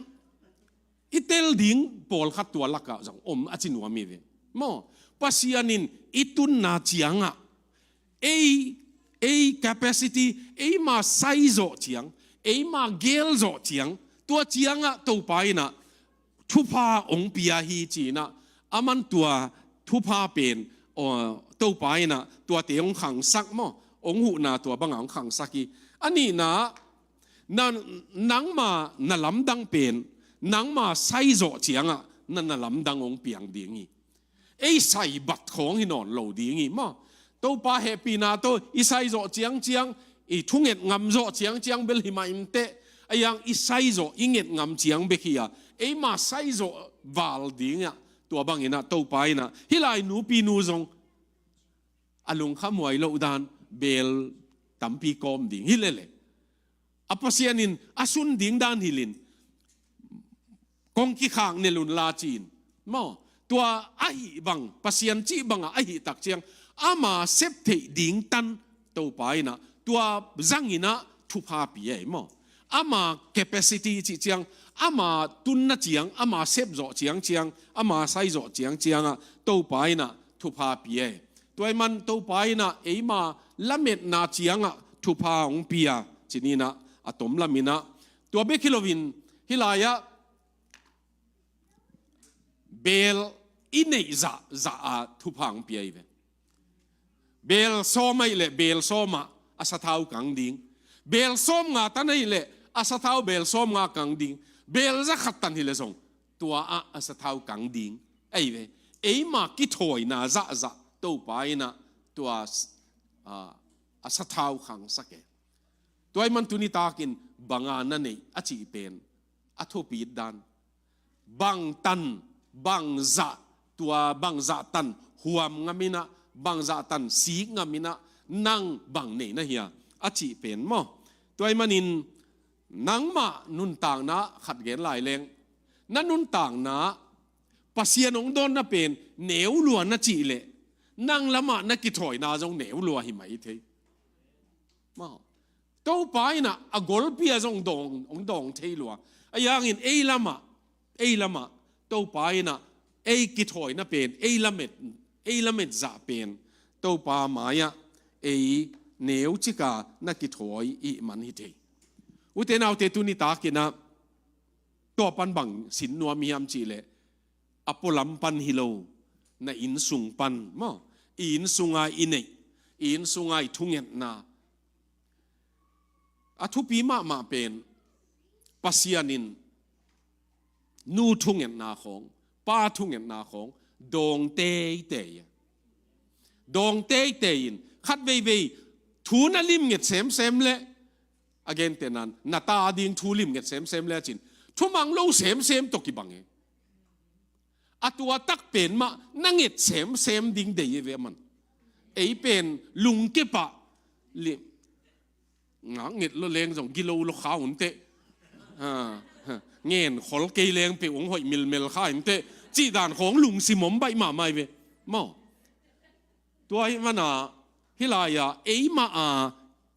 [SPEAKER 1] อีเตลดิ้งปอลขัดตัวลักกะจังอาจินวามีเวมอปัสยานินอีตุนนาจียงcapacity มาไซโซจียงมาเกลโซจียงตัวจียงตัวไปนะทุพาองเปียฮีจีนะอามันตัวทุพาเป็นตัวไปนะตัวเตียงขังสักมั้งองหูนาตัวบางขังสักอันนี้นะนังมาหนลำดังเป็นนังมาไซโซเจียงนั่นหนลำดังองเปียงดีงี้ใส่บัตรของหินอนเหลาดีงี้มั้งตัวป้าแฮปปี้นาตัวไซโซเจียงทุ่งเอ็ดงำโซเจียงเบลหิมาอิมเตไอ้ยังไซโซอิงเอ็ดงำเจียงเบคีมาไซโซวาลดีงี้ตัวบางอย่างตัวไปนะฮิลายนูปีนูจงอารมณ์ขมวยโลดานเบลตัมปีกอมดิ่งฮิเลเลอภัสยานินอาสุนดิ่งดานฮิลินกงกิขางเนลุนลาจีนมอตัวไอบังภัสยันจีบังไอตักเจียงอามาเซฟเทดิ่งตันตัวไปนะตัวจังอินะทุพาปีมออามา capacity จีเจียงอามาตุนนะเจียงอามาเซฟโจเจียงอามาไซโจเจียงตัวไปนะทุพาปีตัวมันตัวไปนะมาละเม็ดนาเจียงทุพาองปีจีนี่นะอะตอมละมินะตัวเบคิโลวินฮิลายะเบลอินเนจะทุพาองปี เบลโซไม่เละเบลโซมาอาสะเท้ากังดิ่งเบลโซมงาตันนี่เละอาสะเท้าเบลโซมงากังดิ่งเบลจะขัดตันที่เลสงตัวอาสะเท้ากังดิ่งไอ้เว้ไอ้มากิถอยน่าจะตัวไปนะตัวอาสะเท้าขังสักเกตัวไอ้มันตุนิตากินบางานนั่นเองอาชีเป็นอาทุปีดันบางตันบางจะตัวบางจะตันหัวงามินะบางจะตันสีงามินะนั่งบางเนี่ยนะเฮียอาชีเป็นมั้งตัวไอ้มันอินนังมานุนต่างนะขัดเกณฑ์หลายแรงนั่นนุนต่างนะปัสยานองโดนนะเป็นเหนียวล้วนนะจีเละนั่งละมานะกิถอยนาจงเหนียวล้วนหิมะอีเทมั้งตัวไปนะกอลปีจงดงเทลัวไอ้ยังอินเอลมาตัวไปนะกิถอยนะเป็นเอลเม็ดจะเป็นตัวปามายะเหนียวจิกานะกิถอยอีมันฮิเทอุเทนเอาเตตุนิตากินะตัวปันบังสินนัวมียามจีเลอปลัมปันฮิโลนะอินสุงปันมั้งอินสุงไออินเนอินสุงไอทุ่งเงินนาอทุปีมาเป็นปัสยานินนูทุ่งเงินนาของป้าทุ่งเงินนาของดงเตยดงเตยขัดเวทูน่ะลิมเง็ดเซมเลยagain เตนันนาตาดิ่งทูลิมเง็ดเซมเลยจินทุ่มังโลเซมตกิบังตัวตักเป็นมานั่งเง็ดเซมดิ่งเดียเวมันเป็นลุงเก็บปะลิมงเง็ดละเลงสองกิโลลูกข้าวหุ่นเตะเงินขอลเกยเลงไปองหอยมิลข้าวหุ่นเตะจีด่านของลุงสิมมใบมาไม่เวมั้งตัวไอ้มันฮิลายามา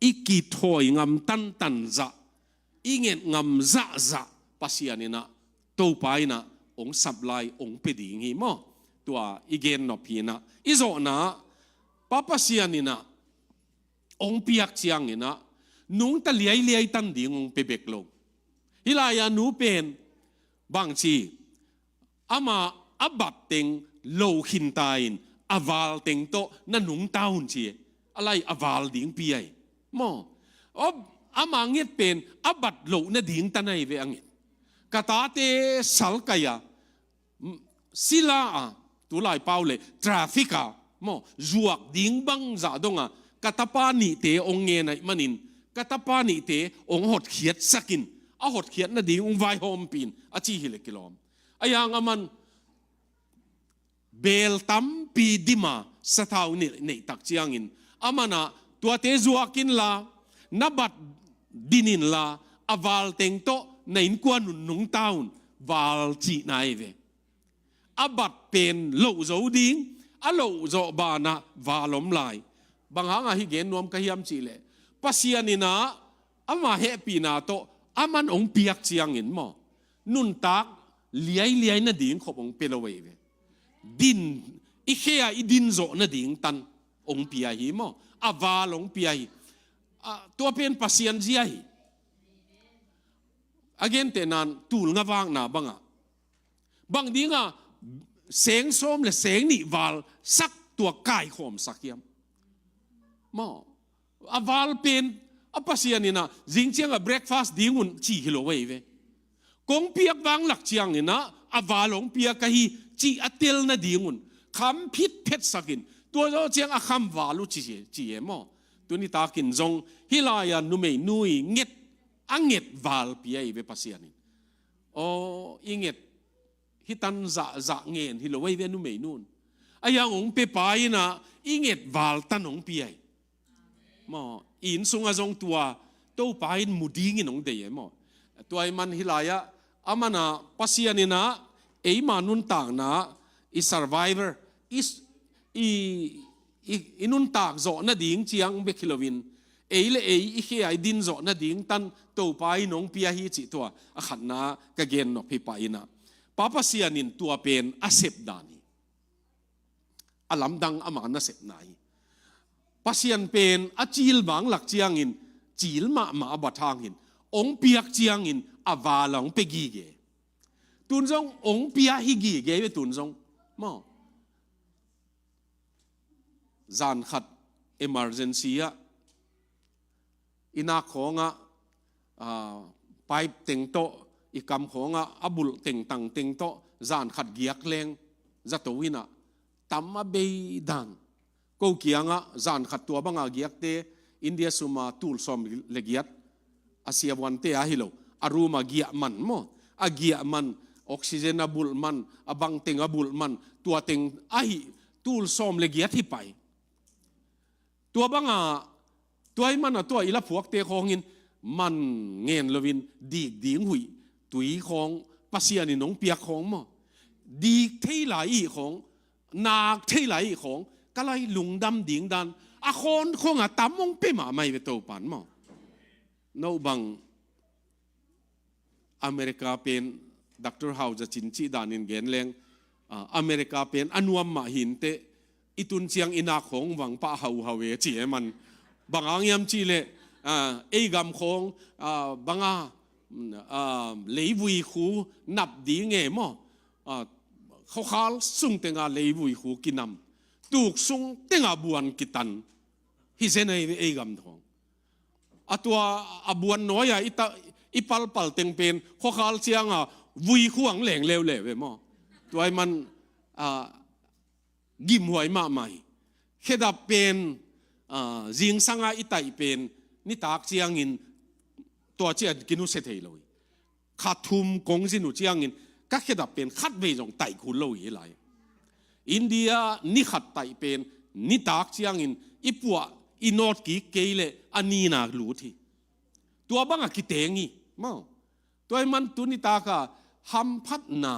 [SPEAKER 1] อีกิถอยงำตันจะอีเงินงำจะปัสยานี่นะตัวไปนะองสับไลองเปดีงี้มั้งตัวอีเกนนอพีนะอีโซนะปัสยานี่นะองเปียกเชียงนี่นะนุ่งตะเลียตันดิ่งองเปเบกโลฮิลายานูเป็นบางทีอามาบัดเต็งโลขินตายวาลเต็งโตนั่นหนุ่งเต้าหุ่นเชียอะไรวาลดิ่งปีไอมั้งอามาเงียเป็นบัดโลนั่นดิ่งตันไอเวงเงียกตาเตสัลกายาศิลาตุลายเปาเลยทราฟิกมั้งจวกดิ่งบังจ่าดงกตาปานิเตองเงินไอมันินกตาปานิเตองหดเขียดสักินหดเขียดนั่นดิ่งองไวโฮมปินจีฮิเลกิลอมยังมันเบลตัมปีดิมาสะท้าวนี่ตักเชียงอินมันตัวเตจวกินลานบัดดินินลาวาลเต็งโตในอินกวนนุ่งตาวนวาลจีนายเวบัดเป็นโลโจดิงโลโจบานะวาลอมลายบางครั้งฮิเกนนวมกะฮิมจีเลปัสยานินะมาเฮปีนาโตมันองเปียกเชียงอินมอนุนตักเลียนั่นดิ่งขบองเปลวเวดินอีเขียอีดินโจนั่นดิ่งตันองเปียหิมอวาลองเปียหิตัวเป็นปัสยันเจียหิagain เตนันตูลงาวางนาบางดิ่งเสียงส้มและเสียงนี่วาลสักตัวกายขมสักยามวาลเป็นปัสยันนี่นะจิงเชียงbreakfast ดิ่งอุ่นจีฮิโลเวกงเปียกวางหลักเชียงนี่นะวาลองเปียกะฮีจีอัตเตลนะดิ่งอุ่นคำพิษเพชรสักินตัวเราเจียงคำวาลุจีมั้งตัวนี้ตากินจงฮิลายานุเมนุยเงียดเงียดวาลเปียเวปัสยานิอิเงียดฮิตันจะเงียนฮิโลเวนุเมนุนยังองเปปายนะอิเงียดวาลตันองเปียมั้งอินทรงจงตัวปายมุดีงินองเดียมั้งตัวไอ้มันฮิลายามันปัสยานินะมานุนต่างนะsurvivorนุนตากโจน่ะดิ่งเจียงเบคิโลวินเลเขียดินโจน่ะดิ่งตันตัวไปน้องเปียฮีจิตัวขันนะกะเกนนอพิปายนะป้าปัสยานินตัวเป็นเสพดานีลำดังมานะเสพนายปัสยันเป็นจีลบังหลักเจียงอินจีลมาบัดทางอินองเปียกเจียงอินวาลองเปกีเกตุนจงองเปียฮิกีเกตุนจงจานขัด emergency a ina khonga pipe teng to ikam khonga abul teng tang teng to zan khat giak leng zatowina tamma be dan ko kianga zan khat tua banga giak te India suma tul som legiat asia wante a hilo aruma gia man mo agia man oxygen abul man abang teng abul man tua teng ahi tul som legiat hi pai tua banga tuai man tua ila phuak te khongin man ngen lovin dik ding hui tui khong pasian ni nong piak khong mo dik thei lai khong nak thei lai khong kalai lungdam ding dan a khon khong a tamong pe ma mai ve to pan mo no bang America pen Dr. House chin chi dan in gen leng America pen anuam ma hin te itun chiang ina khong wang pa hau hawe chi man bangang yam chi le e gam khong banga leivui khu nap di nge mo khao khal sung tenga leivui khu kinam tuk sung tenga buan kitan hi zenai e gam thong atwa abuan noya ita ipal pal teng pen khao khal chianga vui khuang leng lew le we mo tuai man gim huai ma mai khedap pen jing sanga itai pen ni tak chiang in to chia kinu se thei loi khathum kong jinu chiang in ka khedap pen khat ve jong tai khu lo hi lai India ni khat tai pen ni tak chiang in ipua inot ki keile ani na lu thi tua banga kitengi mo toy man tu ni ta ka ham phat na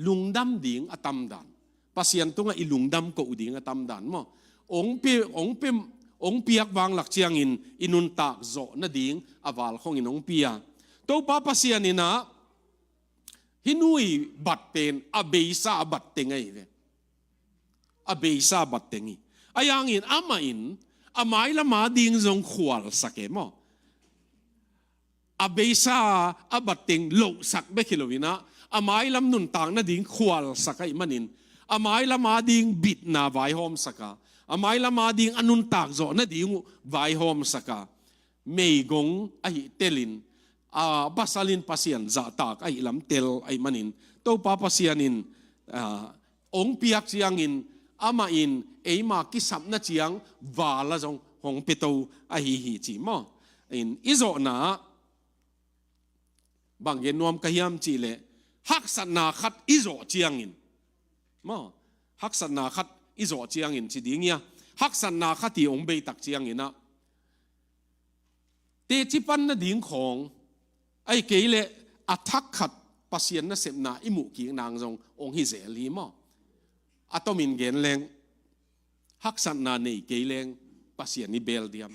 [SPEAKER 1] lungdam ding atam dan pasien tunga ilungdam ko uding atam dan mo ong piak wang lak chiang in inun tak zo na ding awal khong in ong pia to pa pasien ina hinui bat pen abeisa bat tengai ve abeisa bat tengi ayang in ama in amai lama ding zong khwal sake mo abeisa abateng lo sak be kilowina amai lam nun tang na ding khwal sakai manin amai lama ding bit na vai hom saka amai lama ding anun tak zo na ding vai hom saka mei gong ai telin basalin pasian za tak ai lam tel ai manin to pa pasianin ong piak chiang in ama in eima kisap na chiang wala jong hong peto ai hi chi mo in izo na bang gen nuam kahiam chi le hak sat na khat izo chiang in mo hak sat na khat izo chiang in chi ding ya hak sat na khati ong be tak chiang ina te chi pan na ding khong ai keile athak khat pasien na sep na imu ki nang jong ong hi zel hi mo atomin gen leng hak sat na nei keileng pasien ni bel diam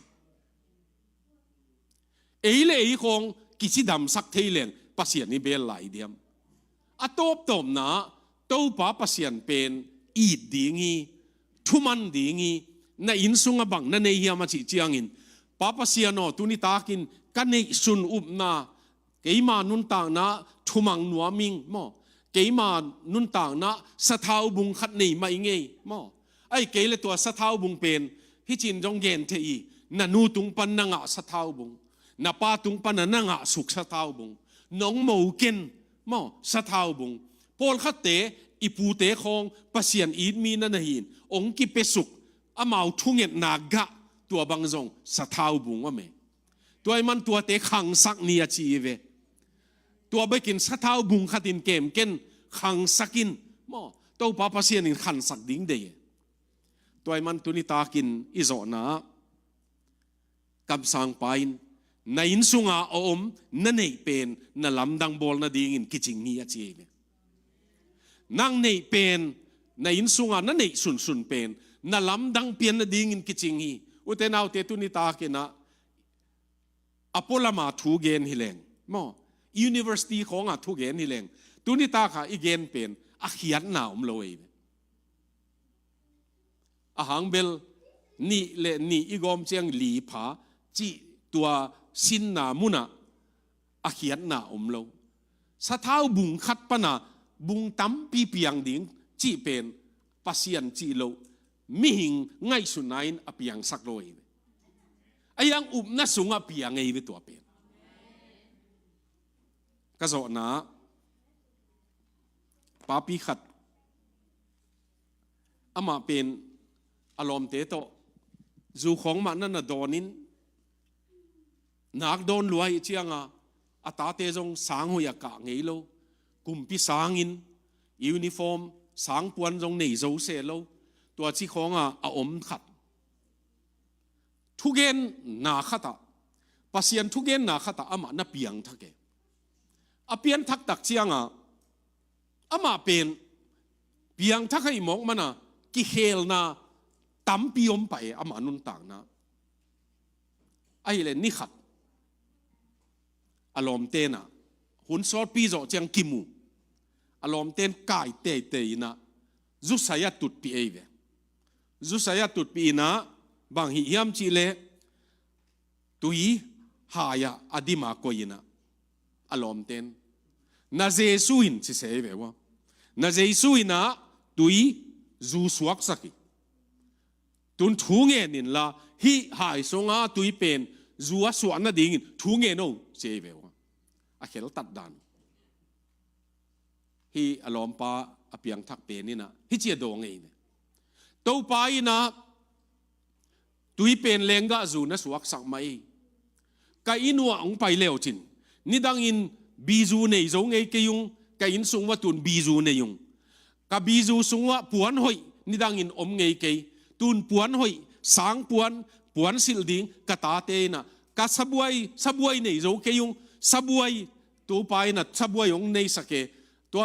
[SPEAKER 1] eile ei khong kichi dam sak theileng pasien ni bel lai diam atop tom na to pa pasien pen eat dingi thuman dingi na insunga bang na nei hiama chi chiangin pa pasiano tuni takin kanei sun up na keima nun tang na thumang nuaming mo keima nun tang na sathau bung khat nei mai ngei mo ai keile to sathau bung pen hi chin jong gen thei na nu tung pan na nga sathau bung na pa tung pan na nga suk sathau bung nong mo ken mo sathau bung pol khatte ipu te khong pasien id mi na nahin ong ki pesuk amau thunget na ga tua bang jong sathau bung wa me toy man tua te khang sak ni a chi ve tua bekin sathau bung khatin kem ken khang sakin mo to pa pasien in khan sak ding de toy man tuni takin izo na kam sang pain na in sunga om na nei pen na lamdang bol na ding in kiching ni a chi ve nang nei pen na in sunga na nei sun sun pen na lamdang pian na ding in kiching hi utenaw te tuni takina apolama thu gen hileng mo university khong a thu gen hileng tuni ta kha igen pen a khiat na loi a hangbel ni le ni igom cheng li pha chi tua sin na muna a khiat na lo sathau bung khat pana bung tam pi piang ding chi pen pasien chi lo mi hing ngai sunain apiang sakloi ayang na sunga piang ei tua pen ka zo na papi khat ama pen alom te to zu khong ma na donin nak don luai chianga ata te jong sang ho ya ka ngei lo kumpi sangin uniform sang puan jong nei zo se lo tua chi khonga a om khat thugen na khata pasian thugen na khata ama na piang thake apian thak tak chianga ama pen piang thakai mok mana ki hel na tampi om pai ama nun tang na ai le ni khat alom te na hun sor pi zo chang kimu alom ten kai te na zu saya tut pi eve zu saya tut pi na bang hi yam chi le tui haya adima ko ina alom ten na jesuin chi se ve wa na jesuina tui zu suak saki tun thu nge nin la hi hai songa tui pen zuwa suan na ding thu nge no se ve wa a khel tat dan hi alom pa apiang thak pe ni na hi chia do ngei ne to pa ina tui pen lenga zu na suak sak mai ka inwa ong pai leo chin ni dang in bizu nei zo ngei ke yung ka in sung wa tun bizu ne yung ka bizu sung wa puan hoi ni dang in om ngei ke tun puan hoi sang puan sil ding ka ta te na ka sabuai nei zo ke yung sabuai tu pai na sabuai ong nei sake to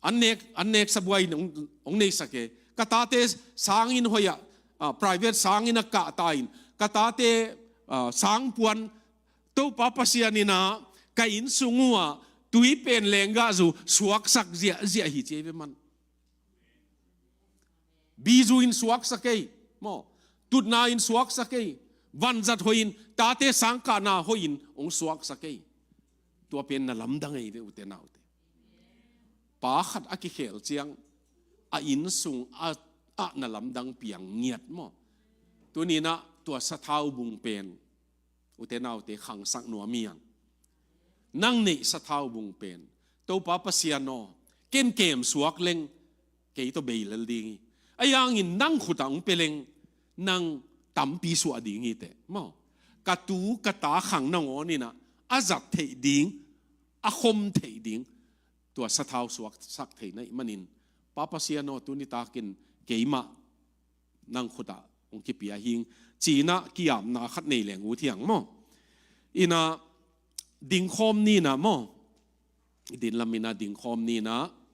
[SPEAKER 1] annek sabuai ong nei sake ka ta te sang in hoya private sang in ka tain ka ta te sang puan to papasian ina ka in sungua tui pen lenga zu suak sak zia hi cheve man bizu in suak sakei mo tut na in suak sakei van zat hoin ta te sang ka na hoin ong suak sakei tua pen na lamdang ei de ute na ute pa khat aki khel chiang a in sung a na lamdang piang ngiat mo tu ni na tua sa thau bung pen ute na ute khang sak no miang nang nei sa thau bung pen to pa pasiano kem suak leng ke to beilal ding ayang in nang khutang peleng nang tampi su ading ite mo katu kata khang na ngoni na azat thei ding a khom thei ding tua sa thau suak sak thei nai manin papa siano tu ni takin keima nang khuta ong ki pia hing china kiam na khat nei leng u thiang mo ina ding khom ni na mo din lamina ding khom ni na